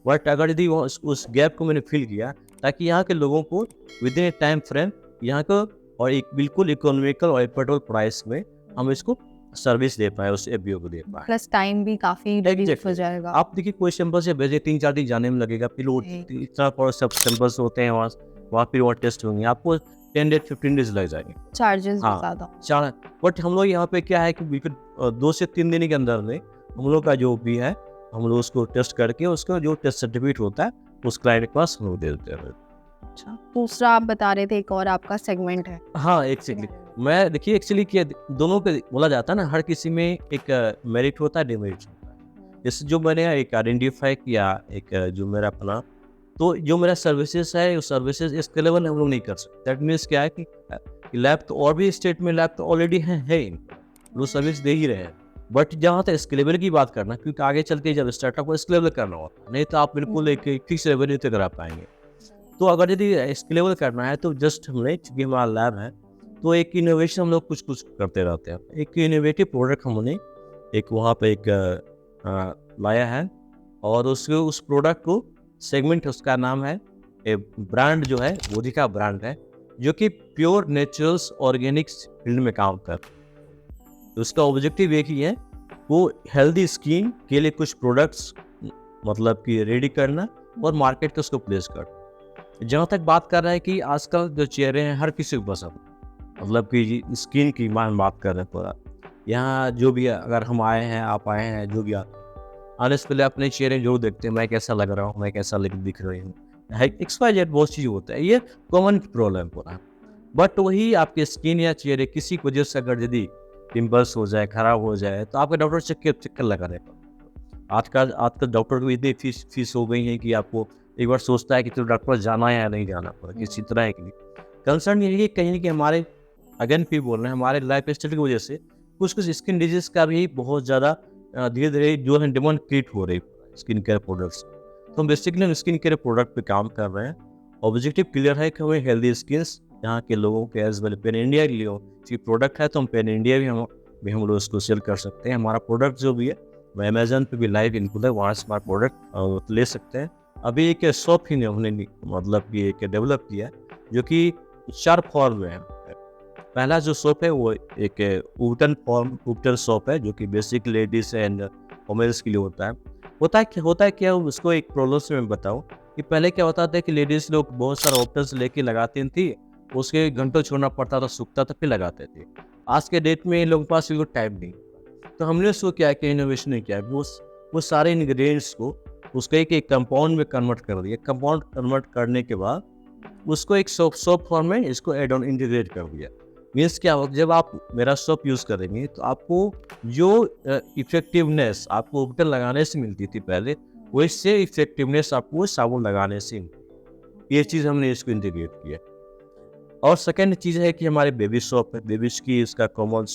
बट अगर यदि उस गैप को मैंने फिल किया ताकि यहाँ के लोगों को विद इन टाइम फ्रेम यहाँ को और एक बिल्कुल इकोनॉमिकल और एफोर्डेबल प्राइस में हम इसको सर्विस दे पाए, उस एपीओ को दे पाए। प्लस टाइम भी काफी रिड्यूस हो जाएगा। आप देखिए कोई सैंपल से भेजे 3-4 दिन जाने में लगेगा, फिर वो इतना और सब सैंपल्स होते हैं वहाँ फिर वो टेस्ट होंगे, आपको 10 डेज 15 डेज लग जाएंगे। चार्जेस हाँ, ज्यादा। बट हम लोग यहाँ पे क्या है कि बिल्कुल 2 से 3 दिन के अंदर में हम लोग का जो भी है हम लोग उसको टेस्ट करके उसका जो टेस्ट सर्टिफिकेट होता है उस क्लाइंट के पास हम लोग दे देते हैं। अच्छा, दूसरा आप बता रहे थे एक और आपका सेगमेंट है। हाँ, एक्चुअली मैं देखिए एक्चुअली कि दोनों के बोला जाता है ना, हर किसी में एक मेरिट होता है, डिमेरिट होता है। जैसे जो मैंने एक आइडेंटिफाई किया, एक जो मेरा अपना, तो जो मेरा सर्विसेज है उस सर्विसेज स्केलेबल हम लोग नहीं कर सकते। दैट मीन्स क्या है कि लैब तो और भी स्टेट में लैब तो ऑलरेडी है वो सर्विस दे ही रहे हैं। बट जहाँ तक स्केलेबल की बात करना, क्योंकि आगे चल के जब स्टार्टअप को स्केलेबल करना होता है, नहीं तो आप बिल्कुल एक फिक्स रेवेन्यू तक करा पाएंगे। तो अगर यदि स्केलेबल करना है तो जस्ट हमने, चूँकि हमारा लैब है तो एक इनोवेशन हम लोग कुछ करते रहते हैं। एक इनोवेटिव प्रोडक्ट हमने एक वहाँ पे एक लाया है, और उस प्रोडक्ट को सेगमेंट उसका नाम है, ब्रांड जो है बोधिका ब्रांड है, जो कि प्योर नेचुरल्स ऑर्गेनिक्स फील्ड में काम कर। तो उसका ऑब्जेक्टिव एक ही है, वो हेल्दी स्किन के लिए कुछ प्रोडक्ट्स मतलब कि रेडी करना और मार्केट को उसको प्लेस करना। जहाँ तक बात कर रहा है कि आजकल जो चेहरे हैं हर किसी को पसंद, मतलब कि स्किन की बात कर रहे हैं पूरा। यहाँ जो भी अगर हम आए हैं, आप आए हैं, जो भी आने से पहले अपने चेहरे जरूर देखते हैं, मैं कैसा लग रहा हूँ, मैं कैसा दिख रही हूँ, एक्सपायर्ड बहुत चीज़ होता है, ये कॉमन प्रॉब्लम पूरा। बट वही आपके स्किन या चेहरे किसी वजह से अगर यदि पिंपल्स हो जाए, खराब हो जाए, तो आपके डॉक्टर चक्कर लगा रहेगा। आजकल डॉक्टर को इतनी फीस हो गई है कि आपको एक बार सोचता है कि तो डॉक्टर जाना है या नहीं जाना पड़ा, किसी तरह के लिए कंसर्न यही है कहीं कि हमारे अगेन भी बोल रहे हैं, हमारे लाइफ स्टाइल की वजह से कुछ स्किन डिजीज का भी बहुत ज़्यादा धीरे धीरे जो है डिमांड क्रिएट हो रही है स्किन केयर प्रोडक्ट्स। तो हम बेसिकली स्किन केयर प्रोडक्ट पे काम कर रहे हैं। ऑब्जेक्टिव क्लियर है कि हमें हेल्दी स्किन्स यहाँ के लोगों के एज वेल पैन इंडिया के लिए प्रोडक्ट है, तो हम पैन इंडिया भी हम लोग उसको सेल कर सकते हैं। हमारा प्रोडक्ट जो भी है वो अमेजन पे भी लाइव इनक्लूड है, वहाँ से हमारा प्रोडक्ट ले सकते हैं। अभी एक शॉप ही हमने मतलब कि एक डेवलप किया जो कि 4 फॉर्म में है। पहला जो शॉप है वो एक उपटन शॉप है, जो कि बेसिक लेडीज एंड वुमेन्स के लिए होता है क्या उसको एक प्रॉब्लम से मैं बताऊँ कि पहले क्या होता था कि लेडीज लोग बहुत सारा ऑप्टन्स लेके लगाती थी, उसके घंटों छोड़ना पड़ता था, सूखता था, फिर लगाते थे। आज के डेट में लोगों के पास बिल्कुल टाइम नहीं, तो हमने उसको क्या किया, इनोवेशन नहीं किया, वो सारे इंग्रेडिएंट्स को उसको एक कंपाउंड में कन्वर्ट कर दिया। कंपाउंड कन्वर्ट करने के बाद उसको एक सोप फॉर्म में इसको एड ऑन इंटीग्रेट कर दिया। मीन्स क्या होगा, जब आप मेरा सोप यूज़ करेंगे तो आपको जो इफेक्टिवनेस आपको उपटन लगाने से मिलती थी पहले, वैसे इफेक्टिवनेस आपको साबुन लगाने से ये चीज़ हमने इसको इंटीग्रेट किया। और सेकेंड चीज़ है कि हमारे बेबी सोप है, बेबीज की इसका कॉमन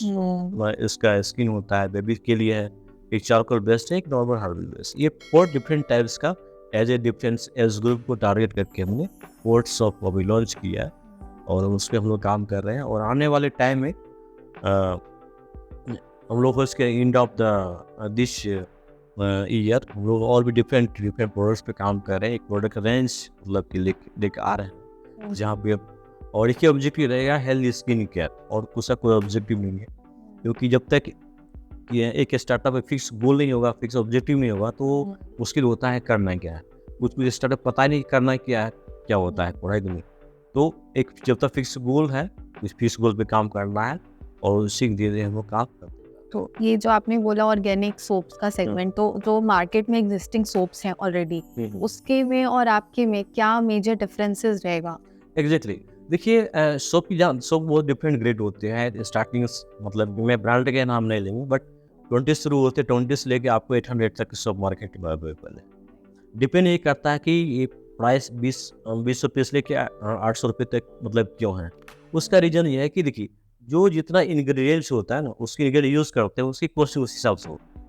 इसका स्किन होता है, बेबी के लिए है एक चारकोल बेस्ड है, एक नॉर्मल हर्बल बेस्ड। ये 4 डिफरेंट टाइप्स का as a difference age group को टारगेट करके हमने 4 सोप को अभी लॉन्च किया है, और उस पर हम लोग काम कर रहे हैं। और आने वाले टाइम में हम लोग उसके एंड ऑफ दिस ईयर हम लोग और भी डिफरेंट प्रोडक्ट्स पे काम कर रहे हैं। एक प्रोडक्ट रेंज मतलब कि लेके आ रहे हैं, जहाँ पे और एक ही ऑब्जेक्टिव रहेगा हेल्थ स्किन केयर, और कुछ कोई ऑब्जेक्टिव नहीं है, क्योंकि जब तक ये एक स्टार्टअप में फिक्स गोल नहीं होगा, फिक्स ऑब्जेक्टिव नहीं होगा, तो मुश्किल होता है करना क्या है। कुछ स्टार्टअप पता नहीं करना क्या होता है पढ़ाई में। तो जब तक फिक्स गोल है, उस फिक्स गोल पे काम करना है, और उसी धीरे धीरे हम लोग काम करते हैं। तो ये जो आपने बोला ऑर्गेनिक सोप्स का सेगमेंट, तो जो मार्केट में एग्जिस्टिंग सोप्स हैं ऑलरेडी, उसके में और आपके में क्या मेजर डिफरेंसेस रहेगा? एग्जैक्टली देखिए सोप की सोप बहुत डिफरेंट ग्रेड होते हैं। स्टार्टिंग मतलब मैं ब्रांड के नाम नहीं लूँगा, बट 20 शुरू होते हैं, 20 से लेके आपको 800 तक सोप मार्केट में अवेलेबल है। डिपेंड ये करता है कि ये प्राइस 20 रुपये से लेके 800 रुपये तक मतलब क्यों है। उसका रीज़न ये है कि देखिए जो जितना इंग्रेडिएंट्स होता है ना, उसके इंग्रेडिएंट यूज़ करते हैं, उसकी कॉस्ट उस हिसाब से होती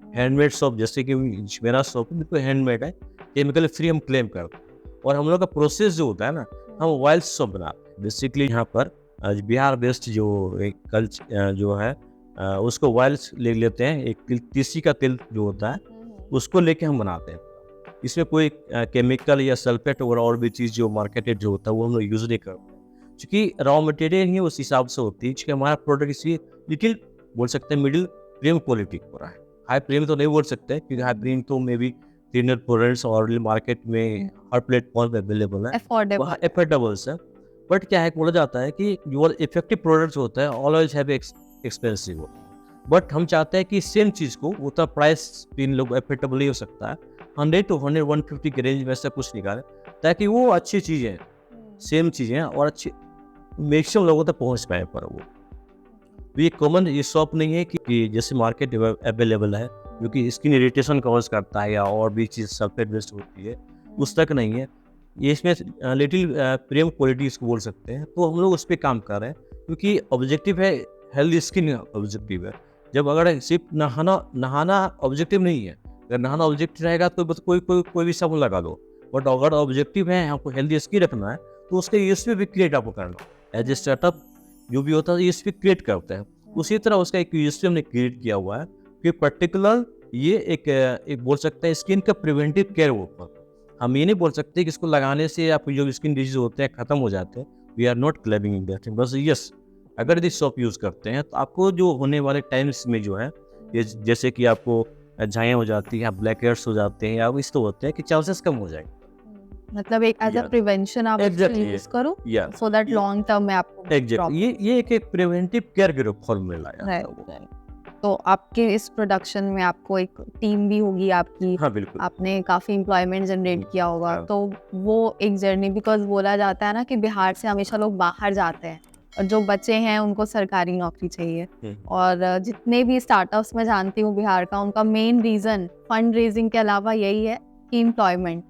है। हैंडमेड सोप जैसे कि मेरा सोप बिल्कुल हैंडमेड है, केमिकल फ्री हम क्लेम करते हैं। और हम लोग का प्रोसेस जो होता है ना, हम वाइल्ड सोप बनाते हैं। बेसिकली यहाँ पर बिहार बेस्ड जो एक जो है उसको वाइल्ड ले लेते हैं। एक तीसी का तेल जो होता है उसको लेके हम बनाते हैं। इसमें कोई केमिकल या सल्फेट वगैरह और भी चीज़ जो मार्केटेड जो होता है वो हम लोग यूज़ नहीं करते, क्योंकि रॉ मटेरियल ही उस हिसाब से होती है। क्योंकि हमारा प्रोडक्ट इसलिए लिटिल बोल सकते हैं मिडिल प्रीमियम क्वालिटी हो रहा है। हाई प्रीमियम तो नहीं बोल सकते, क्योंकि हाई प्रीमियम तो मे बी 300 प्रोडक्ट्स और मार्केट में हर प्लेटफॉर्म पे अवेलेबल है, अफोर्डेबल। एफोर्डेबल्स है। बट क्या है, बोला जाता है कि जो इफेक्टिव प्रोडक्ट्स होता है ऑलवेज हैव एक्सपेंसिव हो। बट हम चाहते हैं कि सेम चीज़ को उतना प्राइस तीन लोग एफोर्डेबल ही हो सकता है, 100 to 100 150 के रेंज में से कुछ निकालें, ताकि वो अच्छी चीज़ें सेम चीज़ें और अच्छी मैक्सिमम लोगों तक पहुंच पाए। पर वो ये कॉमन ये शॉप नहीं है कि जैसे मार्केट अवेलेबल है जो कि स्किन इरिटेशन कॉज करता है या और भी चीज़ सल्फेट बेस्ड होती है, उस तक नहीं है। ये इसमें लिटिल प्रीमियम क्वालिटी इसको बोल सकते हैं। तो हम लोग उस पर काम कर रहे हैं, क्योंकि ऑब्जेक्टिव है हेल्दी स्किन ऑब्जेक्टिव है। जब अगर सिर्फ नहाना ऑब्जेक्टिव नहीं है, अगर नहाना ऑब्जेक्टिव रहेगा तो बस कोई भी साबुन लगा दो। बट अगर ऑब्जेक्टिव है आपको हेल्दी स्किन रखना है, तो उसके यूएसपी भी क्रिएट आपको करना है। एज ए स्टार्टअप जो भी होता है यूएसपी क्रिएट करते हैं, उसी तरह उसका एक यूएसपी हमने क्रिएट किया हुआ है कि पर्टिकुलर ये एक बोल सकते हैं स्किन का प्रिवेंटिव केयर ऊपर। हम ये नहीं बोल सकते कि इसको लगाने से आपको जो स्किन डिजीज होते हैं खत्म हो जाते हैं। We are not claiming in that, बस यस अगर यदि सोप यूज़ करते हैं तो आपको जो होने वाले टाइम्स में जो है ये जैसे कि आपको झाइयाँ हो जाती हैं, ब्लैक हेयर्स हो जाते हैं या इस तो होते हैं कि चांसेस कम हो जाएंगे। मतलब एक एज अ Yes. प्रिवेंशन आप Exactly. यूज करो, Yeah. So that long term में आपको एग्जैक्टली ये एक प्रिवेंटिव केयर के फॉर्मूला है। राइट। तो आपके इस प्रोडक्शन में आपको एक टीम भी होगी आपकी, हाँ बिल्कुल। आपने काफी एम्प्लॉयमेंट जनरेट किया होगा, हाँ। तो वो एक जर्नी, बिकॉज बोला जाता है ना कि बिहार से हमेशा लोग बाहर जाते हैं और जो बच्चे हैं उनको सरकारी नौकरी चाहिए। और जितने भी स्टार्टअप्स में जानती हूँ बिहार का, उनका मेन रीजन फंड रेजिंग के अलावा यही है कि एम्प्लॉयमेंट।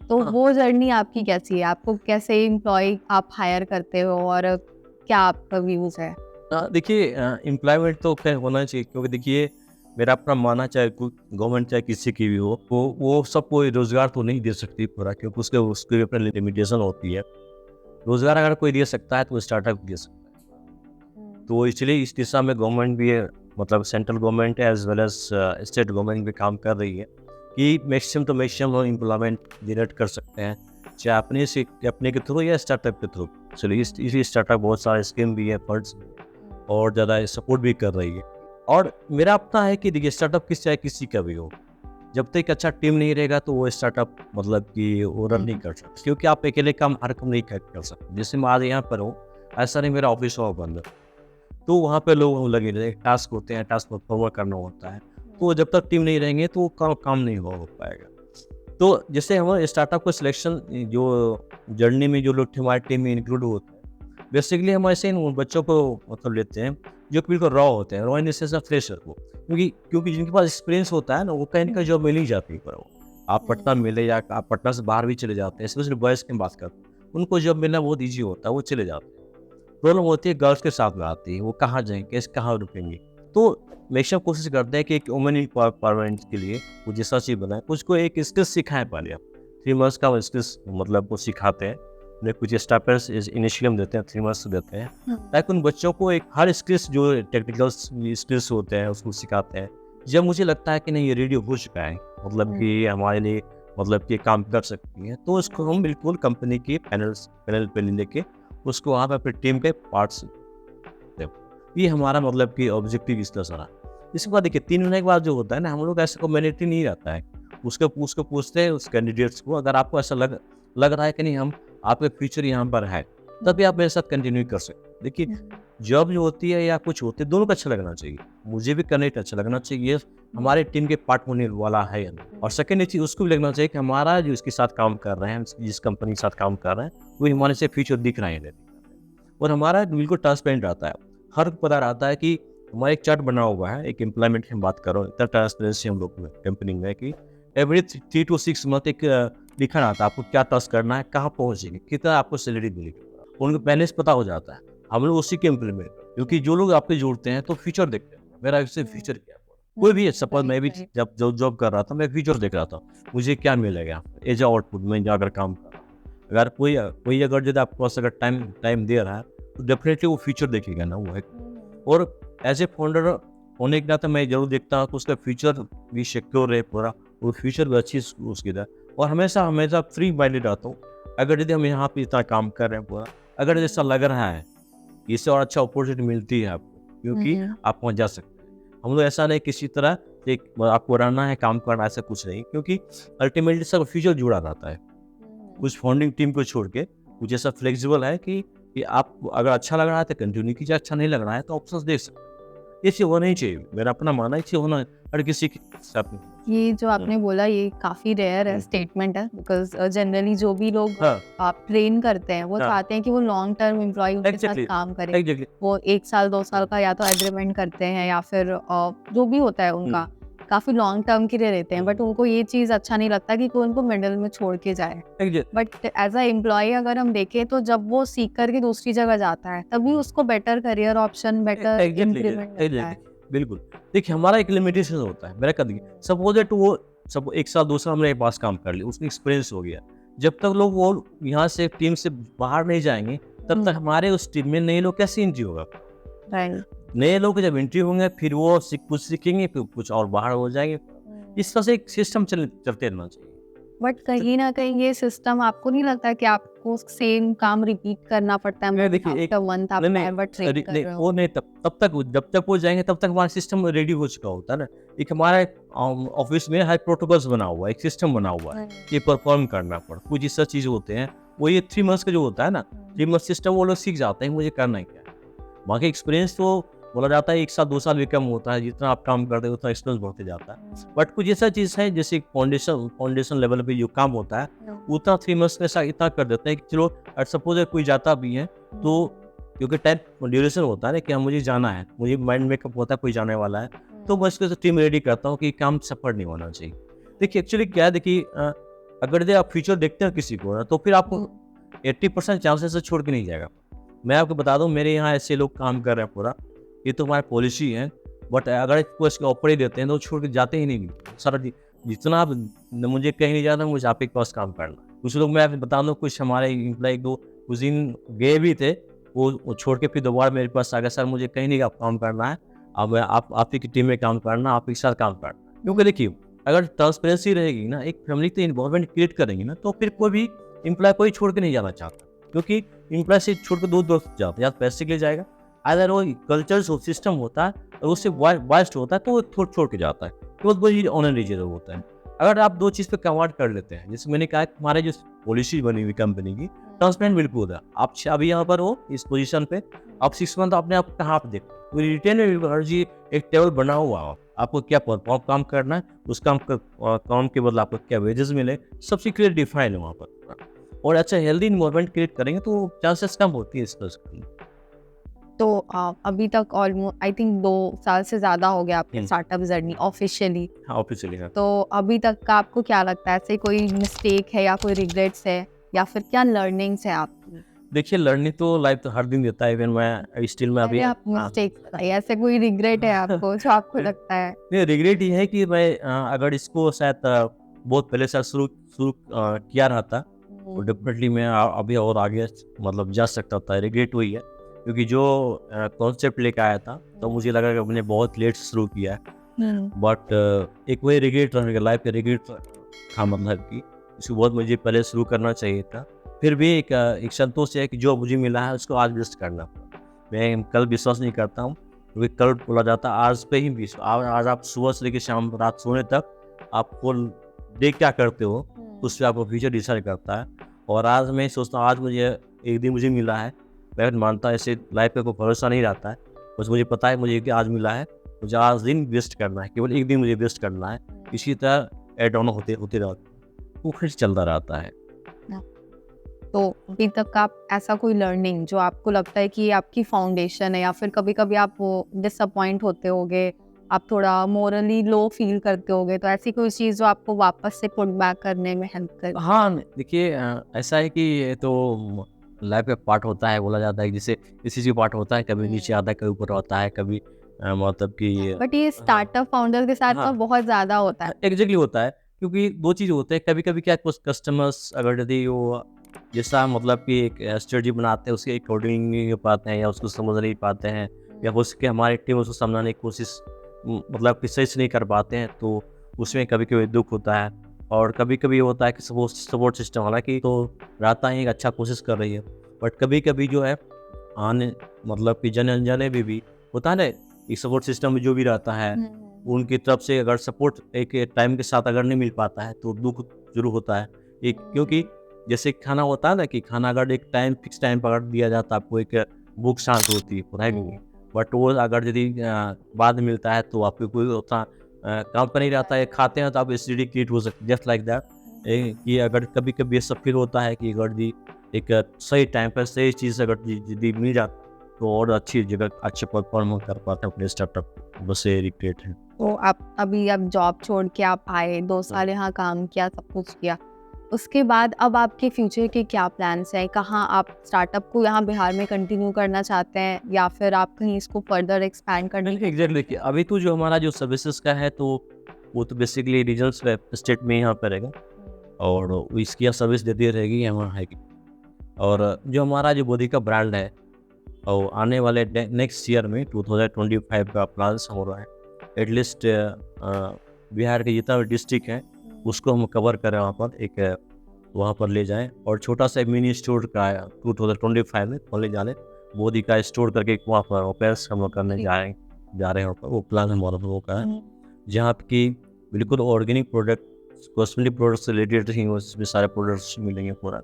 तो हाँ। वो जर्नी आपकी कैसी है? आपको कैसे एम्प्लॉय आप हायर करते हो और क्या आपका व्यूज है? देखिए एम्प्लॉयमेंट तो खैर होना चाहिए, क्योंकि देखिए मेरा अपना मानना, चाहे गवर्नमेंट चाहे किसी की भी हो, वो सबको रोजगार तो नहीं दे सकती पूरा, क्योंकि उसके अपनी लिमिटेशन होती है। रोजगार अगर कोई दे सकता है तो स्टार्टअप दे सकता है। तो इसलिए इस दिशा में गवर्नमेंट भी है, मतलब central government as well as state government भी काम कर रही है कि मैक्सिमम तो मैक्सिमम हम इम्प्लॉयमेंट जनरेट कर सकते हैं, चाहे अपने के थ्रू या स्टार्टअप के थ्रू। चलिए इसी स्टार्टअप बहुत सारे स्कीम भी है, फंड्स और ज़्यादा सपोर्ट भी कर रही है। और मेरा अपना है कि देखिए स्टार्टअप चाहे किसी का भी हो, जब तक अच्छा टीम नहीं रहेगा तो वो स्टार्टअप मतलब कि वो रन नहीं कर सकते, क्योंकि आप अकेले काम हर काम नहीं कर सकते। जैसे मैं आज यहाँ पर हूँ, ऐसा नहीं मेरा ऑफिस हुआ बंद, तो वहाँ पे लोग लगे रहते हैं, टास्क होते हैं, टास्क परफॉर्म करना होता है। तो जब तक टीम नहीं रहेंगे तो काम नहीं हो पाएगा। तो जैसे हमारे स्टार्टअप को सिलेक्शन जो जर्नी में जो लोग हमारी टीम में इंक्लूड होते हैं, बेसिकली हम ऐसे उन बच्चों को मतलब लेते हैं जो बिल्कुल रॉ होते हैं, raw in sense of fresher को, क्योंकि जिनके पास एक्सपीरियंस होता है ना, वो कहीं ना कहीं जॉब मिल ही जाती है। पर वो आप पटना मिले या आप पटना से बाहर भी चले जाते हैं, स्पेशली बॉयज़ की बात करते हैं, उनको जॉब मिलना बहुत ईजी होता है, वो चले जाते हैं। प्रॉब्लम होती है गर्ल्स के साथ में आती है, वो कहाँ जाएंगे, कहाँ रुकेंगे। तो हमेशा कोशिश करते हैं कि एक वुमेन एम्पावरमेंट के लिए कुछ ऐसा चीज़ बनाए, कुछ को एक स्किल्स सिखाएं। पहले आप 3 मंथ्स का स्किल्स मतलब वो सिखाते हैं, उन्हें कुछ स्टार्टर्स इनिशियली हम देते हैं, 3 मंथ्स देते हैं, ताकि उन बच्चों को एक हर स्किल्स जो टेक्निकल स्किल्स होते हैं उसको सिखाते हैं। जब मुझे लगता है कि नहीं ये रेडी हो चुका है, मतलब कि हमारे लिए मतलब कि काम कर सकती है, तो उसको हम बिल्कुल कंपनी के पैनल पे लेके उसको वहाँ पर अपनी टीम के पार्ट्स, ये हमारा मतलब कि ऑब्जेक्टिव इस तरह सारा। इसके बाद देखिए 3 महीने के बाद जो होता है ना, हम लोग ऐसा कम्युनिटी नहीं रहता है, उसको पूछते हैं उस कैंडिडेट्स को, अगर आपको ऐसा लग रहा है कि नहीं हम आपके फ्यूचर यहाँ पर है, तभी आप मेरे साथ कंटिन्यू कर सकते हैं। देखिए जॉब जो होती है या कुछ होते दोनों को अच्छा लगना चाहिए, मुझे भी कनेक्ट अच्छा लगना चाहिए, हमारे टीम के पार्ट होने वाला है या नहीं। और सेकंड चीज़ उसको भी लगना चाहिए कि हमारा जो इसके साथ काम कर रहे हैं, जिस कंपनी के साथ काम कर रहे हैं वो हमारे से फ्यूचर दिख रहा है या नहीं। और हमारा बिल्कुल ट्रांसपेरेंट रहता है, हर को पता रहता है कि हमारा एक चार्ट बना हुआ है, एक एम्प्लॉयमेंट की हम बात कर रहे हो, इतना ट्रांसपेरेंसी हम लोग में कंपनी में कि एवरी 3 to 6 मंथ एक लिखा रहता है आपको क्या टास्क करना है, कहाँ पहुँचेंगे, कितना आपको सैलरी मिलेगी, उनको पहले से पता हो जाता है। हम लोग उसी के इम्प्लीमेंट, क्योंकि जो लोग आपके जुड़ते हैं तो फ्यूचर देखते हैं, मेरा इससे फ्यूचर क्या है। कोई भी सपोज मैं भी जब जॉब कर रहा था, मैं फ्यूचर देख रहा था, मुझे क्या मिलेगा एज आउटपुट में अगर काम कर रहा हूँ। अगर कोई अगर यदि आपके पास अगर टाइम दे रहा है तो डेफिनेटली वो फ्यूचर देखेगा ना, वो है। और एज ए फाउंडर होने के नाते मैं जरूर देखता हूँ कि उसका फ्यूचर भी सिक्योर रहे पूरा, वो फ्यूचर भी अच्छी उसकी है। और हमेशा फ्री माइंडेड रहता हूँ, अगर यदि हम यहाँ पे इतना काम कर रहे हैं पूरा, अगर जैसा लग रहा है इससे और अच्छा अपॉर्चुनिटी मिलती है आपको, क्योंकि आप पहुँच जा सकते हैं। हम लोग ऐसा नहीं किसी तरह एक आपको रहना है काम करना, ऐसा कुछ नहीं, क्योंकि अल्टीमेटली सब फ्यूचर जुड़ा रहता है। कुछ फाउंडिंग टीम को छोड़ के कुछ ऐसा फ्लेक्सिबल है कि आप अगर अच्छा लग रहा है तो कंटिन्यू कीजिए, अच्छा नहीं लग रहा है तो ऑप्शंस देख सकते हैं। ये चीज़ होना ही चाहिए, मेरा अपना मानना है, ये होना हर किसी के साथ में। ये जो आपने बोला ये काफी रेयर है स्टेटमेंट है, बिकॉज जनरली जो भी लोग हाँ, आप ट्रेन करते हैं वो हाँ। चाहते हैं कि वो लॉन्ग टर्म एम्प्लॉय उनके साथ Exactly, काम करे। exactly. वो 1 साल 2 साल का या तो एग्रीमेंट करते हैं या फिर जो भी होता है उनका काफी लॉन्ग टर्म के लिए रहते हैं, बट उनको ये चीज अच्छा नहीं लगता कि कोई उनको मिडिल में छोड़ के जाए। Exactly. But as a employ अगर हम देखें तो जब वो सीख करके दूसरी जगह जाता है तभी उसको better career option, better increment मिलता है। बिल्कुल। देखिए हमारा एक लिमिटेशन होता है, मेरा कद सपोज दैट वो सब 1 साल 2 साल मेरे पास काम कर लिया, उसका एक्सपीरियंस हो गया। जब तक लोग वो यहाँ से टीम से बाहर नहीं जाएंगे तब तक हमारे उस टीम में नए लोग कैसे एंट्री होगा। राइट। नए लोग जब एंट्री होंगे फिर वो कुछ सीखेंगे, फिर कुछ और बाहर हो जाएंगे। इस तरह से एक सिस्टम चलते रहना चाहिए। बट कहीं ना कहीं ये सिस्टम आपको नहीं लगता कि आपको सेम काम रिपीट करना पड़ता है? नहीं, देखिए, एक आफ्टर मंथ आप बार ट्रेन कर रहे हो। वो नहीं, तब तक जब तक वो जाएंगे तब तक हमारा सिस्टम रेडी हो चुका होता है ना। एक हमारा ऑफिस में हर प्रोटोकॉल्स बना हुआ है, एक सिस्टम बना हुआ है, ये परफॉर्म करना पड़ कुछ ऐसा चीज होते हैं। वो ये 3 मंथ्स का जो होता है ना, 3 मंथ सिस्टम वो लोग सीख जाते हैं मुझे करना है क्या है। बाकी एक्सपीरियंस तो बोला जाता है 1 साल 2 साल भी कम होता है, जितना आप काम करते हो उतना एक्सपीरियंस बढ़ते जाता है। बट कुछ ऐसा चीज़ है जैसे फाउंडेशन लेवल पे जो काम होता है उतना 3 मंथ्स में इतना कर देते हैं कि चलो सपोज कोई जाता भी है तो, क्योंकि टाइम ड्यूरेशन होता है ना कि मुझे जाना है, मुझे माइंड मेकअप होता है कोई जाने वाला है, तो मैं उसके टीम रेडी करता हूँ कि काम सफर नहीं होना चाहिए। देखिए एक्चुअली क्या है, देखिए अगर आप फ्यूचर देखते हैं किसी को ना तो फिर आपको 80% चांसेस से छोड़ के नहीं जाएगा। मैं आपको बता दूं मेरे यहाँ ऐसे लोग काम कर रहे हैं पूरा, ये तो हमारी पॉलिसी है। बट अगर कोई इसके ऑफर ही देते हैं तो छोड़ के जाते ही नहीं सारा जितना आप मुझे कहीं नहीं जाना, मुझे आप के पास काम करना। कुछ लोग मैं आपको बता दूं, कुछ हमारे एम्प्लॉय दो कुछ दिन गए भी थे, वो छोड़ के फिर दोबारा मेरे पास आ गया, सर मुझे कहीं नहीं काम करना है, अब आप ही की टीम में काम करना, आप ही के साथ काम करना। क्योंकि देखिए अगर ट्रांसपेरेंसी रहेगी ना, एक फैमिली तो इन्वॉल्वमेंट क्रिएट करेंगे ना, तो फिर कोई भी एम्प्लॉय कोई छोड़ के नहीं जाना चाहता, क्योंकि एम्प्लॉय से छोड़ के दूर जाता है, या पैसे के लिए जाएगा, अगर वो कल्चर सिस्टम होता है और उससे वाइस्ट होता है तो वो छोड़ के जाता है। तो वो ऑनर रीजन होता है। अगर आप 2 चीज़ पे कन्वर्ट कर लेते हैं, जैसे मैंने कहा हमारे जो पॉलिसी बनी हुई कंपनी की ट्रांसपेरेंट बिल्कुल है। आप अभी यहाँ पर हो इस पोजीशन पे, आप 6 मंथ अपने आप कहाँ पे देखो, रिटेन एनर्जी एक टेबल बना हुआ है, आपको क्या परफॉर्म काम करना है, उस काम के बदले आपको क्या वेजेस मिले, सबसे क्लियर डिफाइन है वहाँ पर। और अच्छा हेल्दी इन्वायरमेंट क्रिएट करेंगे तो चांसेस कम होती है इस तरह से। तो अभी तक ऑलमोस्ट आई थिंक 2 साल से ज्यादा हो गया आपकी स्टार्टअप जर्नी ऑफिशियली। हाँ, ऑफिशियली हाँ। तो अभी तक का आपको क्या लगता है, ऐसे कोई मिस्टेक है या कोई रिग्रेट्स है या फिर क्या लर्निंग्स है आपकी? देखिए लर्निंग तो लाइफ तो हर दिन देता है, इवन मैं स्टिल में अभी आप मिस्टेक बताइए, ऐसे कोई रिग्रेट है आपको जो आपको लगता है? नहीं, रिग्रेट ये है कि मैं अगर इसको शायद बहुत पहले से शुरू किया रहता तो डेफिनेटली मैं अभी और आगे मतलब जा सकता था। रिग्रेट वही है क्योंकि जो कॉन्सेप्ट लेके आया था तो मुझे लगा कि मैंने बहुत लेट शुरू किया है। बट एक वही रिग्रेट रहेगा, लाइफ का रिग्रेट था, मतलब कि इसको बहुत मुझे पहले शुरू करना चाहिए था। फिर भी एक संतोष है कि जो मुझे मिला है उसको आज बेस्ट करना। मैं कल विश्वास नहीं करता हूँ क्योंकि कल बोला जाता है आज पे ही विश्वास। आज आप सुबह से लेकर शाम रात सोने तक आप फुल डे क्या करते हो उस पर आपको फ्यूचर डिसाइड करता है। और आज मैं सोचता हूँ आज मुझे एक दिन मुझे मिला है, मैं मानता हूँ ऐसे लाइफ पे कोई भरोसा नहीं रहता है। बस मुझे पता है मुझे कि आज मिला है, मुझे आज दिन वेस्ट करना है, केवल एक दिन मुझे वेस्ट करना है। इसी तरह ऐड ऑन होते होते रहता है, वो फिर चलता रहता है। तो अभी तक आप ऐसा कोई लर्निंग जो आपको लगता है कि ये आपकी फाउंडेशन है, या फिर कभी-कभी आप वो डिसअपॉइंट होते होगे, आप थोड़ा मोरली लो फील करते होगे, तो ऐसी कोई चीज़ जो आपको वापस से पुट बैक करने में हेल्प करे? हाँ, देखिए ऐसा है कि ये तो लाइफ का पार्ट होता है, बोला जाता है कि जैसे किसी चीज़ का पार्ट होता है, कभी नीचे आता है, कभी ऊपर होता है, कभी मतलब कि बट ये स्टार्टअप फाउंडर के साथ हाँ। तो बहुत ज़्यादा होता है। एग्जैक्टली होता है, क्योंकि 2 चीज़ होते हैं। कभी-कभी क्या कुछ कस्टमर्स अगर यदि वो जैसा मतलब कि एक स्ट्रेटजी बनाते हैं उसके अकॉर्डिंग नहीं हो पाते हैं या उसको समझ नहीं पाते हैं, या हो सके हमारी टीम उसको समझाने की कोशिश मतलब कि सही से नहीं कर पाते हैं, तो उसमें कभी-कभी दुःख होता है। और कभी-कभी होता है कि सपोर्ट सिस्टम हालाँकि तो रहता ही है, अच्छा कोशिश कर रही है। बट कभी-कभी जो है आने मतलब कि जाने-अनजाने में भी होता है ना, ये सपोर्ट सिस्टम में जो भी रहता है उनकी तरफ से अगर सपोर्ट एक टाइम के साथ अगर नहीं मिल पाता है तो दुःख ज़रूर होता है। एक क्योंकि जैसे खाना होता है ना कि खाना अगर एक टाइम फिक्स टाइम पर अगर दिया जाता है आपको, एक भूख शांत होती है, पढ़ाई में भी। बट वो अगर यदि बाद में मिलता है तो आपको कोई उतना काम पर नहीं रहता है, खाते हैं तो आप एसिडिटी क्रिएट हो सकती है, जस्ट लाइक दैट। कि अगर कभी-कभी ऐसा फ़ील होता है कि अगर जी एक सही टाइम पर सही चीज़ अगर यदि मिल जाती तो और अच्छी जगह अच्छे परफ़ॉर्म कर पाते हैं अपने स्टार्टअप, बस ये रिग्रेट है। तो आप अभी अब जॉब छोड़ के आप आए, 2 साल यहाँ काम किया, सब कुछ किया। उसके बाद अब आपके फ्यूचर के क्या प्लान्स हैं? कहाँ आप स्टार्टअप को यहाँ बिहार में कंटिन्यू करना चाहते हैं, या फिर आप कहीं इसको फर्दर एक्सपैंड करना? नहीं, एग्ज़ैक्टली देखिए, अभी तो जो हमारा जो सर्विसेज़ का है तो वो तो बेसिकली रीजनल स्टेट में यहाँ पे रहेगा, और वो इसकी सर्विस देती रहेगी यहाँ आएगी। और जो हमारा जो बोधी का ब्रांड है और आने वाले नेक्स्ट ईयर में 2025 का प्लान्स हो रहा है। एटलीस्ट बिहार के जितना भी डिस्ट्रिक्ट है उसको हम कवर करें, वहाँ पर एक वहाँ पर ले जाएँ और छोटा सा मिनी स्टोर का 2025 में खोले जाने मोदी का स्टोर करके एक वहाँ पर ओपन्स हम लोग करने जा रहे हैं वहाँ पर। वो प्लान हमारा लोगों का है, जहाँ की बिल्कुल ऑर्गेनिक प्रोडक्ट कॉस्मेटिक प्रोडक्ट से रिलेटेड ही उसमें सारे प्रोडक्ट्स मिलेंगे पूरा,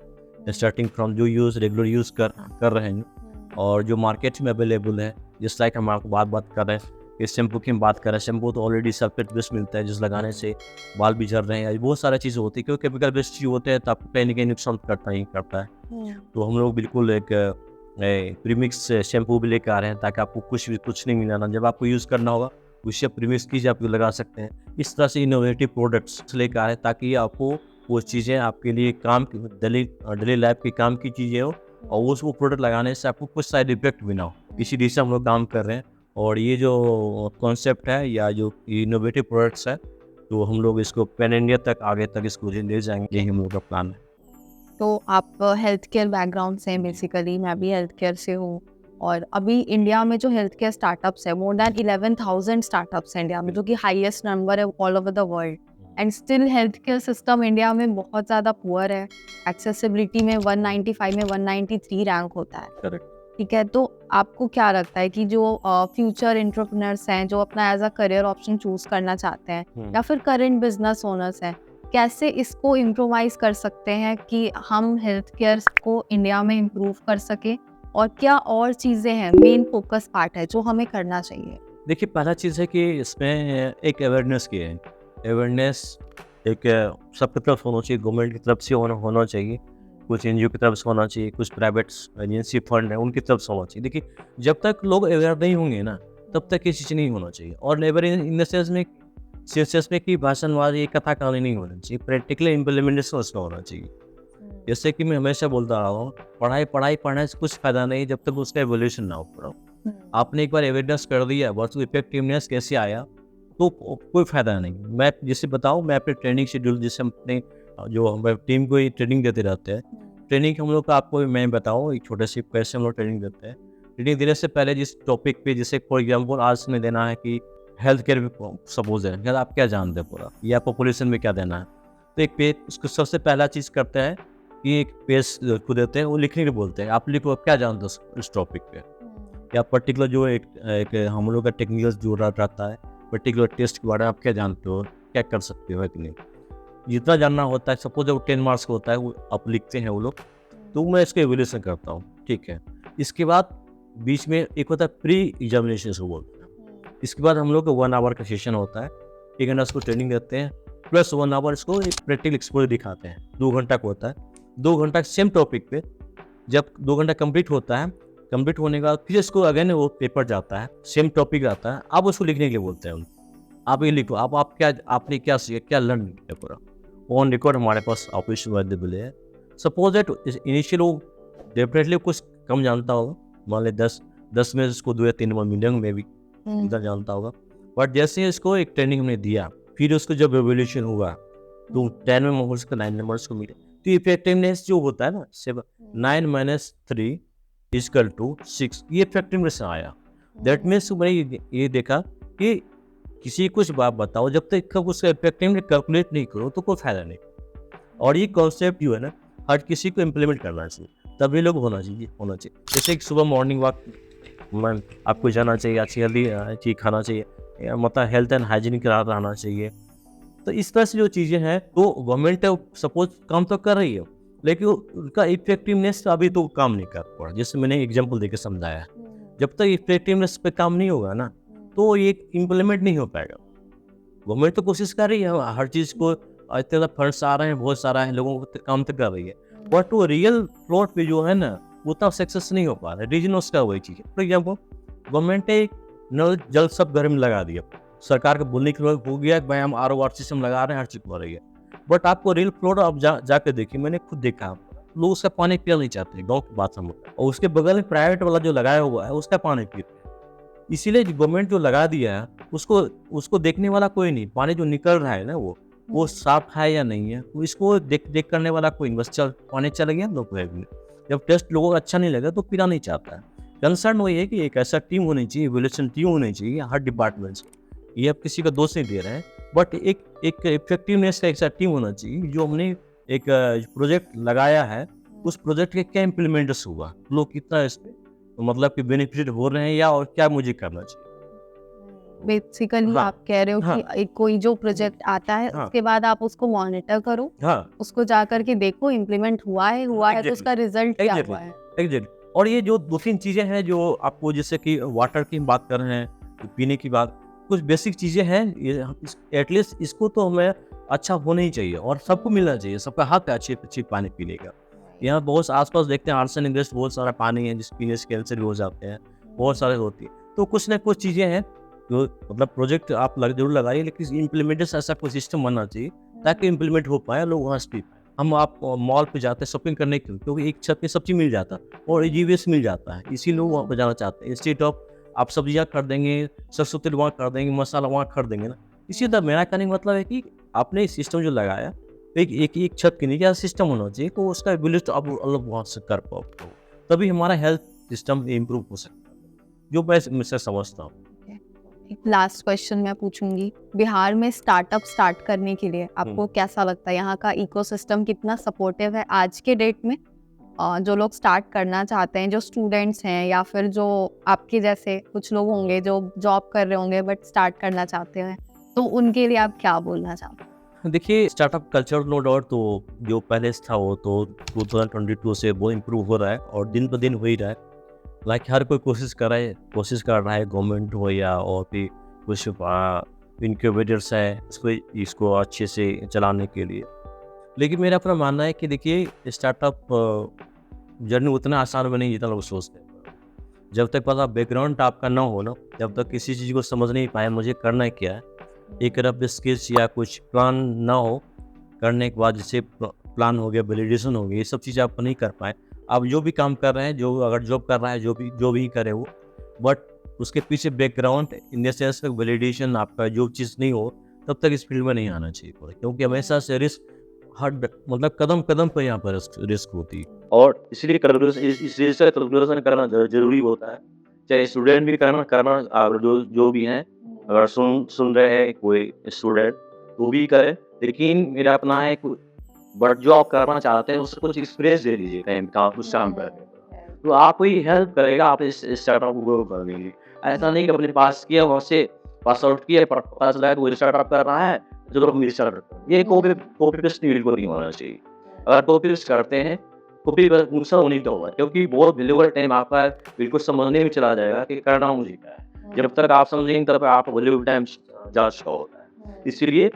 स्टार्टिंग फ्रॉम जो रेगुलर यूज़ कर रहे हैं और जो मार्केट में अवेलेबल है। जिस लाइक हम आपको बात कर रहे हैं कि शैम्पू की हम बात कर रहे हैं, शैम्पू तो ऑलरेडी सल्फेट बेस्ड मिलता है जिस लगाने से बाल भी झड़ रहे हैं, बहुत सारी चीज़ें होती है क्योंकि केमिकल बेस्ड चीज़ होते हैं तो आपको कहीं ना कहीं नुकसान करता ही करता है। तो हम लोग बिल्कुल एक प्रीमिक्स शैम्पू भी लेकर आ रहे हैं ताकि आपको कुछ नहीं मिलाना, जब आपको यूज़ करना होगा उससे प्रीमिक्स कीजिए, आप लगा सकते हैं। इस तरह से इनोवेटिव प्रोडक्ट्स लेकर आ रहे हैं ताकि आपको वो चीज़ें आपके लिए काम डेली लाइफ के काम की चीज़ें हो और वो प्रोडक्ट लगाने से आपको कुछ साइड इफेक्ट भी ना हो। इसी दिशा हम लोग काम कर रहे हैं और ये जो कॉन्सेप्ट है या जो इनोवेटिव प्रोडक्ट्स है तो हम लोग इसको पैन इंडिया तक आगे तक इसको ले जाएंगे, यही हम लोग का प्लान है। तो आप हेल्थ केयर बैकग्राउंड से हैं बेसिकली, मैं भी हेल्थ केयर से हूँ, और अभी इंडिया में जो हेल्थ केयर स्टार्टअप्स है, मोर दैन 11,000 स्टार्टअप्स हैं इंडिया में, जो कि हाईएस्ट नंबर है all over the world. And still health care system India में बहुत ज़्यादा पुअर है। एक्सेसिबिलिटी में 195 में 193 रैंक होता है। करेक्ट। ठीक है, तो आपको क्या लगता है कि जो फ्यूचर एंटरप्रेन्योर्स हैं, जो अपना as a career option choose करना चाहते हैं, या फिर करंट बिजनेस ओनर्स हैं, कैसे इसको इम्प्रोवाइज कर सकते हैं कि हम हेल्थ केयर को इंडिया में इम्प्रूव कर सके, और क्या और चीज़ें हैं, मेन फोकस पार्ट है जो हमें करना चाहिए? देखिए, पहला चीज़ है कि इसमें एक अवेयरनेस की है। अवेयरनेस एक सबकी तरफ होना चाहिए, गवर्नमेंट की तरफ से होना चाहिए, कुछ एनजीओ की तरफ से होना चाहिए, कुछ प्राइवेट एजेंसी फंड है उनकी तरफ से होना चाहिए। देखिए, जब तक लोग अवेयर नहीं होंगे ना तब तक ये चीज़ नहीं होना चाहिए। और लेबर इन द सेंस में कि भाषणवाद ये कथा कहानी नहीं होना चाहिए, प्रैक्टिकल इम्प्लीमेंटेशन उसमें होना चाहिए। जैसे कि मैं हमेशा बोलता रहा हूँ, पढ़ने से कुछ फायदा नहीं जब तक उसका एवोल्यूशन ना हो पूरा। आपने एक बार अवेयरनेस कर दिया, बस इफेक्टिवनेस कैसे आया तो कोई फायदा नहीं। मैं जैसे बताऊँ, मैं अपने ट्रेनिंग शेड्यूल जैसे हम अपने जो हम टीम को ट्रेनिंग देते रहते हैं, ट्रेनिंग हम लोग का आपको मैं बताऊँ एक छोटे से कैसे हम लोग ट्रेनिंग देते हैं। ट्रेनिंग देने से पहले जिस टॉपिक पे, जैसे फॉर एग्जाम्पल आज हमें देना है कि हेल्थ केयर सपोज है, क्या आप क्या जानते हैं पूरा, या पॉपुलेशन में क्या देना है, तो एक पेज उसको सबसे पहला चीज़ करते हैं कि एक पेज को देते हैं, वो लिखने के बोलते हैं, आप लिखो आप क्या जानते हो इस टॉपिक पे, या पर्टिकुलर जो एक हम लोग का टेक्निकल जो रहता है, पर्टिकुलर टेस्ट के बारे में आप क्या जानते हो, क्या कर सकते हो कि नहीं, जितना जानना होता है। सपोज जब 10 मार्क्स का होता है वो आप लिखते हैं वो लोग, तो मैं इसको एवोल्यूशन करता हूँ, ठीक है। इसके बाद बीच में एक होता है प्री एग्जामिनेशन को बोलते हैं। इसके बाद हम लोग का 1 आवर का सेशन होता है, 1 घंटा उसको ट्रेनिंग देते हैं, प्लस 1 आवर इसको एक प्रैक्टिकल एक्सपोजर दिखाते हैं, 2 घंटा का होता है। 2 घंटा सेम टॉपिक पे, जब 2 घंटा कंप्लीट होता है, कंप्लीट होने के बाद फिर इसको अगेन वो पेपर जाता है, सेम टॉपिक आता है, आप उसको लिखने के लिए बोलते हैं उनको। आप ये लिखो, आप क्या, आपने क्या सीखा, क्या लर्न किया पूरा, ऑन रिकॉर्ड हमारे पास ऑफिस अवेलेबल है। सपोज दैट इनिशियल वो डेफिनेटली कुछ कम जानता होगा, मान ले 10 में इसको 2 या 3 नंबर मिलेंगे, मे भी इतना जानता होगा। बट जैसे इसको एक ट्रेनिंग हमने दिया, फिर उसको जब एवोल्यूशन हुआ तो 10 में उसको 9 नंबर्स को मिले, तो इफेक्टिवनेस जो होता है ना 9 - 3 = 6, ये इफेक्टिवनेस आया। दैट मीन्स मैंने ये देखा कि किसी कुछ बात बताओ, जब तक उसका इफेक्टिवनेस कैलकुलेट नहीं करो तो कोई फायदा नहीं। और ये कॉन्सेप्ट जो है ना हर किसी को इम्प्लीमेंट करना चाहिए, तभी लोग होना चाहिए। जैसे कि सुबह मॉर्निंग वॉक आपको जाना चाहिए, अच्छी हेल्दी चीज़ खाना चाहिए, मतलब हेल्थ एंड हाइजीन का रहना चाहिए। तो इस तरह से जो चीज़ें हैं, तो गवर्नमेंट सपोज काम तो कर रही है, लेकिन उनका इफेक्टिवनेस अभी तो काम नहीं कर पा रहा। जैसे मैंने एग्जाम्पल देकर समझाया, जब तक इफेक्टिवनेस पे काम नहीं होगा ना, तो ये इम्प्लीमेंट नहीं हो पाएगा। गवर्नमेंट तो कोशिश कर रही है हर चीज़ को, इतने फंड्स आ रहे हैं, बहुत सारा है, लोगों को काम तो कर रही है, बट वो रियल फ्लोट पे जो है ना उतना सक्सेस नहीं हो पा रहा है। रीजन उसका वही चीज़ है। फॉर एग्जाम्पल गवर्नमेंट ने नल जल सब घर में लगा दिया, सरकार के बोलने के हो गया कि भाई हम RO सिस्टम लगा रहे हैं, हर चीज़ हो रही है, बट आपको रियल फ्लोट आप जाके देखिए, मैंने खुद देखा, लोग उसका पानी पिया नहीं चाहते, गाँव की बात समझ, और उसके बगल में प्राइवेट वाला जो लगाया हुआ है उसका पानी पीते हैं। इसीलिए गवर्नमेंट जो लगा दिया है उसको देखने वाला कोई नहीं, पानी जो निकल रहा है ना वो साफ है या नहीं है, वो इसको देख करने वाला कोई नहीं, बस पानी चल गया लोग। जब टेस्ट लोगों को अच्छा नहीं लगा तो पीना नहीं चाहता है। कंसर्न वही है कि एक ऐसा टीम होनी चाहिए, इवोल्यूशन टीम होनी चाहिए हर डिपार्टमेंट से। ये आप किसी का दोष नहीं दे रहे हैं, बट एक इफेक्टिवनेस का ऐसा टीम होना चाहिए। जो हमने एक प्रोजेक्ट लगाया है, उस प्रोजेक्ट के क्या इम्प्लीमेंट्स हुआ, लोग कितना इस पे मतलब कि बेनिफिट हो रहे हैं, या और क्या मुझे करना चाहिए। बेसिकली हाँ, आप कह रहे हो हाँ, कि एक कोई जो प्रोजेक्ट आता है, हाँ, उसके बाद आप उसको मॉनिटर करो, हाँ, उसको जा करके देखो इम्प्लीमेंट हुआ है तो एग्जैक्टली, उसका रिजल्ट क्या हुआ है। एग्जैक्टली। और ये जो 2-3 चीज़ें हैं जो आपको, जैसे कि वाटर की बात कर रहे हैं, तो पीने की बात, कुछ बेसिक चीज़ें हैं, ये एटलीस्ट इसको तो हमें अच्छा होना ही चाहिए और सबको मिलना चाहिए, सबका हक है अच्छी पानी पीने का। यहाँ बहुत आसपास देखते हैं आर्सन इंडस्ट, बहुत सारा पानी है जिस पीने से कैंसर भी हो जाते हैं, बहुत सारे होती है। तो कुछ ना कुछ चीज़ें हैं जो मतलब प्रोजेक्ट आप जरूर लगाइए, लेकिन इम्प्लीमेंटेशन ऐसा कोई सिस्टम बनना चाहिए ताकि इम्प्लीमेंट हो पाए, लोग वहाँ से पी पाए। हम आप मॉल पे जाते हैं शॉपिंग करने के लिए, क्योंकि एक छत पे सब चीज़ मिल जाता है और इजीवेस मिल जाता है, इसी लोग वहाँ पे जाना चाहते हैं। इंस्टेड ऑफ आप सब्जियाँ खरीदेंगे, सरसों तेल वहाँ खरीदेंगे, मसाला वहाँ खरीदेंगे ना। इसी तरह मेरा कहने का मतलब है कि आपने सिस्टम जो लगाया, एक छत के नीचे सिस्टम होना चाहिए, तो उसका एबिलिटी आप अलग वहाँ से कर पाओ, तभी हमारा हेल्थ सिस्टम इम्प्रूव हो सकता है, जो मैं से समझता हूँ। एक लास्ट क्वेश्चन मैं पूछूंगी, बिहार में स्टार्टअप स्टार्ट करने के लिए आपको कैसा लगता है, यहाँ का इकोसिस्टम कितना सपोर्टिव है आज के डेट में? जो लोग स्टार्ट करना चाहते हैं, जो स्टूडेंट्स हैं या फिर जो आपके जैसे कुछ लोग होंगे जो जॉब कर रहे होंगे बट स्टार्ट करना चाहते हैं, तो उनके लिए आप क्या बोलना चाहते हैं? देखिए, स्टार्टअप कल्चर नो डाउट तो जो पहले था वो तो 2022 से वो इम्प्रूव हो रहा है और दिन ब दिन हो ही रहा है। लाइक हर कोई कोशिश कर रहा है, गवर्नमेंट हो या और भी कुछ इनक्यूबेटर्स है इसको अच्छे से चलाने के लिए। लेकिन मेरा अपना मानना है कि देखिए, स्टार्टअप जर्नी उतना आसान बनी जितना लोग सोचते हैं। जब तक पता बैकग्राउंड आपका ना हो ना, जब तक किसी चीज़ को समझ नहीं पाए मुझे करना क्या है, एक रफ स्केच या कुछ प्लान ना हो, करने के बाद जैसे प्लान हो गया, वैलिडेशन हो गया, ये सब चीज़ें आप नहीं कर पाए। आप जो भी काम कर रहे हैं, जो अगर जॉब कर रहा है, जो भी करे वो, बट उसके पीछे background in the sense validation आपका जो चीज़ नहीं हो, तब तक इस फील्ड में नहीं आना चाहिए पूरा, क्योंकि हमेशा से रिस्क हर मतलब कदम पर यहाँ पर रिस्क होती है और इसलिए इस चीज़ से कैलकुलेशन करना जरूरी होता है। चाहे स्टूडेंट भी करना और जो भी हैं, अगर सुन रहे हैं कोई स्टूडेंट, वो भी करे। लेकिन मेरा अपना है, बट जो आप करना चाहते हैं उससे कुछ एक्सपीरियंस दे दीजिए, कहीं कुछ काम कर, तो आपको ही हेल्प करेगा, आप इस स्टार्टअप को ग्रो कर लेंगे। ऐसा नहीं कि अपने पास किया, वहाँ से पास आउट किया, पता चला कि वो स्टार्टअप कर रहा है, चलो हम स्टार्टअप, ये कॉपी पेस्ट बिल्कुल नहीं होना चाहिए। अगर कॉपी पेस्ट करते हैं कॉपी का नुकसान होने का होगा, क्योंकि बहुत वैल्यूएबल टाइम आपका बिल्कुल समझने में चला जाएगा कि करना मुझे क्या है। जब तक आप समझेंगे तब आप वैल्यूएबल टाइम जा चुका होता है। इसीलिए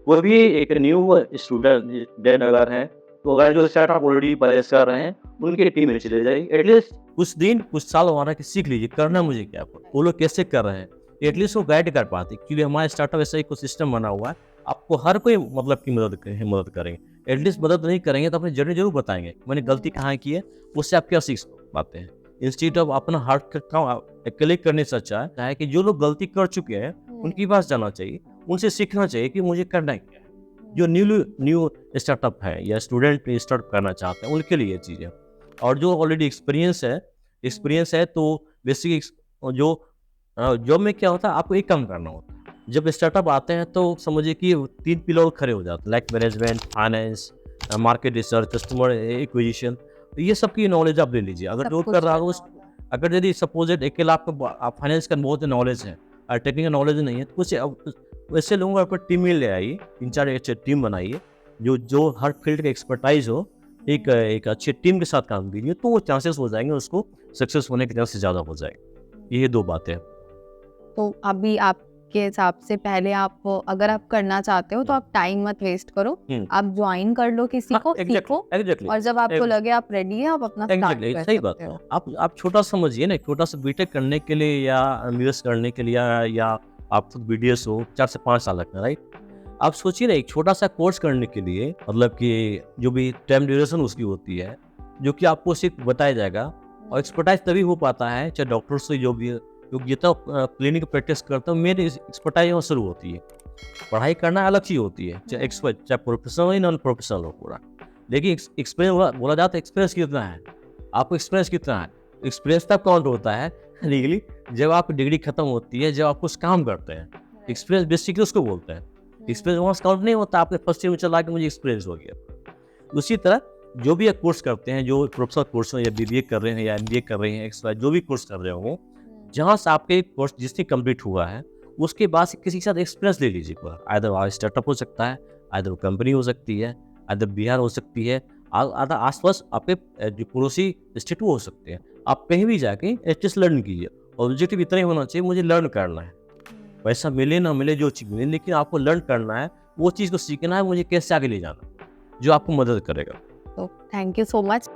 कोई भी एक न्यू स्टूडेंट देन अगर हैं, तो अगर जो स्टार्टअप ऑलरेडी परचेज़ कर रहे हैं, उनकी टीम में चले जाइए। एटलीस्ट कुछ दिन, कुछ साल वहाँ रह के सीख लीजिए, करना मुझे क्या है, वो लोग कैसे कर रहे हैं, एटलीस्ट वो गाइड कर पाते हैं। क्योंकि हमारा स्टार्टअप ऐसा इकोसिस्टम बना हुआ है, आपको हर कोई मतलब की मदद करेंगे। एटलीस्ट मदद नहीं करेंगे तो अपनी जर्नी ज़रूर बताएँगे, मैंने गलती कहाँ की है, उससे आप क्या सीख पाते हैं। इंस्टीट्यूट ऑफ अपना हार्ट का काम अकेले करने से अच्छा है कि जो लोग गलती कर चुके हैं, उनके पास जाना चाहिए, उनसे सीखना चाहिए कि मुझे करना क्या है। जो न्यू स्टार्टअप है या स्टूडेंट स्टार्ट करना चाहते हैं, उनके लिए ये चीज़ है। और जो ऑलरेडी एक्सपीरियंस है तो बेसिक जो जॉब में क्या होता है, आपको एक काम करना होता है। जब स्टार्टअप आते हैं तो समझिए कि 3 पिलर खड़े हो जाते हैं, like management, finance, market research, customer acquisition. ये सब की नॉलेज आप ले लीजिए। अगर जो कर रहा हो, अगर यदि सपोज अकेला आप फाइनेंस का बहुत नॉलेज है और टेक्निकल नॉलेज नहीं है, तो कुछ वैसे लोगों को आपको टीम में ले आइए, 3-4 अच्छे टीम बनाइए, जो हर फील्ड का एक्सपर्टाइज हो। एक अच्छी टीम के साथ काम कीजिए, तो वो चांसेस हो जाएंगे उसको सक्सेस होने के चांसेस ज़्यादा हो जाएंगे। ये 2 बातें हैं। तो अभी आपके हिसाब से पहले आप अगर आप करना चाहते हो तो आप टाइम मत वेस्ट करो, आप ज्वाइन कर लो किसी को, सीखो, एग्जैक्टली। और जब आपको लगे आप रेडी हैं, आप अपना स्टार्ट एग्जैक्टली कर सही सकते बात है। हो। आप छोटा समझिए ना, छोटा सा बीटेक करने के लिए या एमबीएस करने के लिए या आप खुद बीडीएस हो, 4 से 5 साल लगता है, राइट? आप सोचिए ना, एक छोटा सा कोर्स करने के लिए मतलब कि जो भी टाइम ड्यूरेशन उसकी होती है, जो कि आपको सिर्फ बताया जाएगा। और एक्सपर्टाइज तभी हो पाता है, चाहे डॉक्टर से जो भी योग्यता क्लिनिक प्रैक्टिस करता हूँ, मेरी एक्सपर्टाइज वहाँ शुरू होती है। पढ़ाई करना अलग चीज़ होती है, चाहे प्रोफेशनल हो या नॉन प्रोफेशनल हो पूरा। लेकिन एक्सपीरियंस बोला जाता है, एक्सपीरियंस कितना है, आपको एक्सपीरियंस कितना है। एक्सपीरियंस तब काउंट होता है रियली जब आप डिग्री खत्म होती है, जब आप कुछ काम करते हैं। एक्सपीरियंस बेसिकली उसको बोलते हैं। एक्सपीरियंस वहाँ काउंट नहीं होता, आपने फर्स्ट ईयर में चला के मुझे एक्सपीरियंस हो गया। उसी तरह जो भी आप कोर्स करते हैं, जो प्रोफेशनल कोर्स हो या बीबीए कर रहे हैं या एमबीए कर रहे हैं, एक्स्ट्रा जो भी कोर्स कर रहे हो, जहाँ से आपके कोर्स जिससे कंप्लीट हुआ है, उसके बाद से किसी के साथ एक्सपीरियंस ले लीजिए पूरा। आइदर स्टार्टअप हो सकता है, आइदर कंपनी हो सकती है, आइदर बिहार हो सकती है, आधा आसपास आपके जो पड़ोसी स्टेट हो सकते हैं। आप कहीं भी जाके एटलीस्ट लर्न कीजिए। ऑब्जेक्टिव इतना ही होना चाहिए, मुझे लर्न करना है। पैसा मिले ना मिले, जो चीज़ मिले, लेकिन आपको लर्न करना है, वो चीज़ को सीखना है, मुझे कैसे आगे ले जाना, जो आपको मदद करेगा। तो थैंक यू सो मच।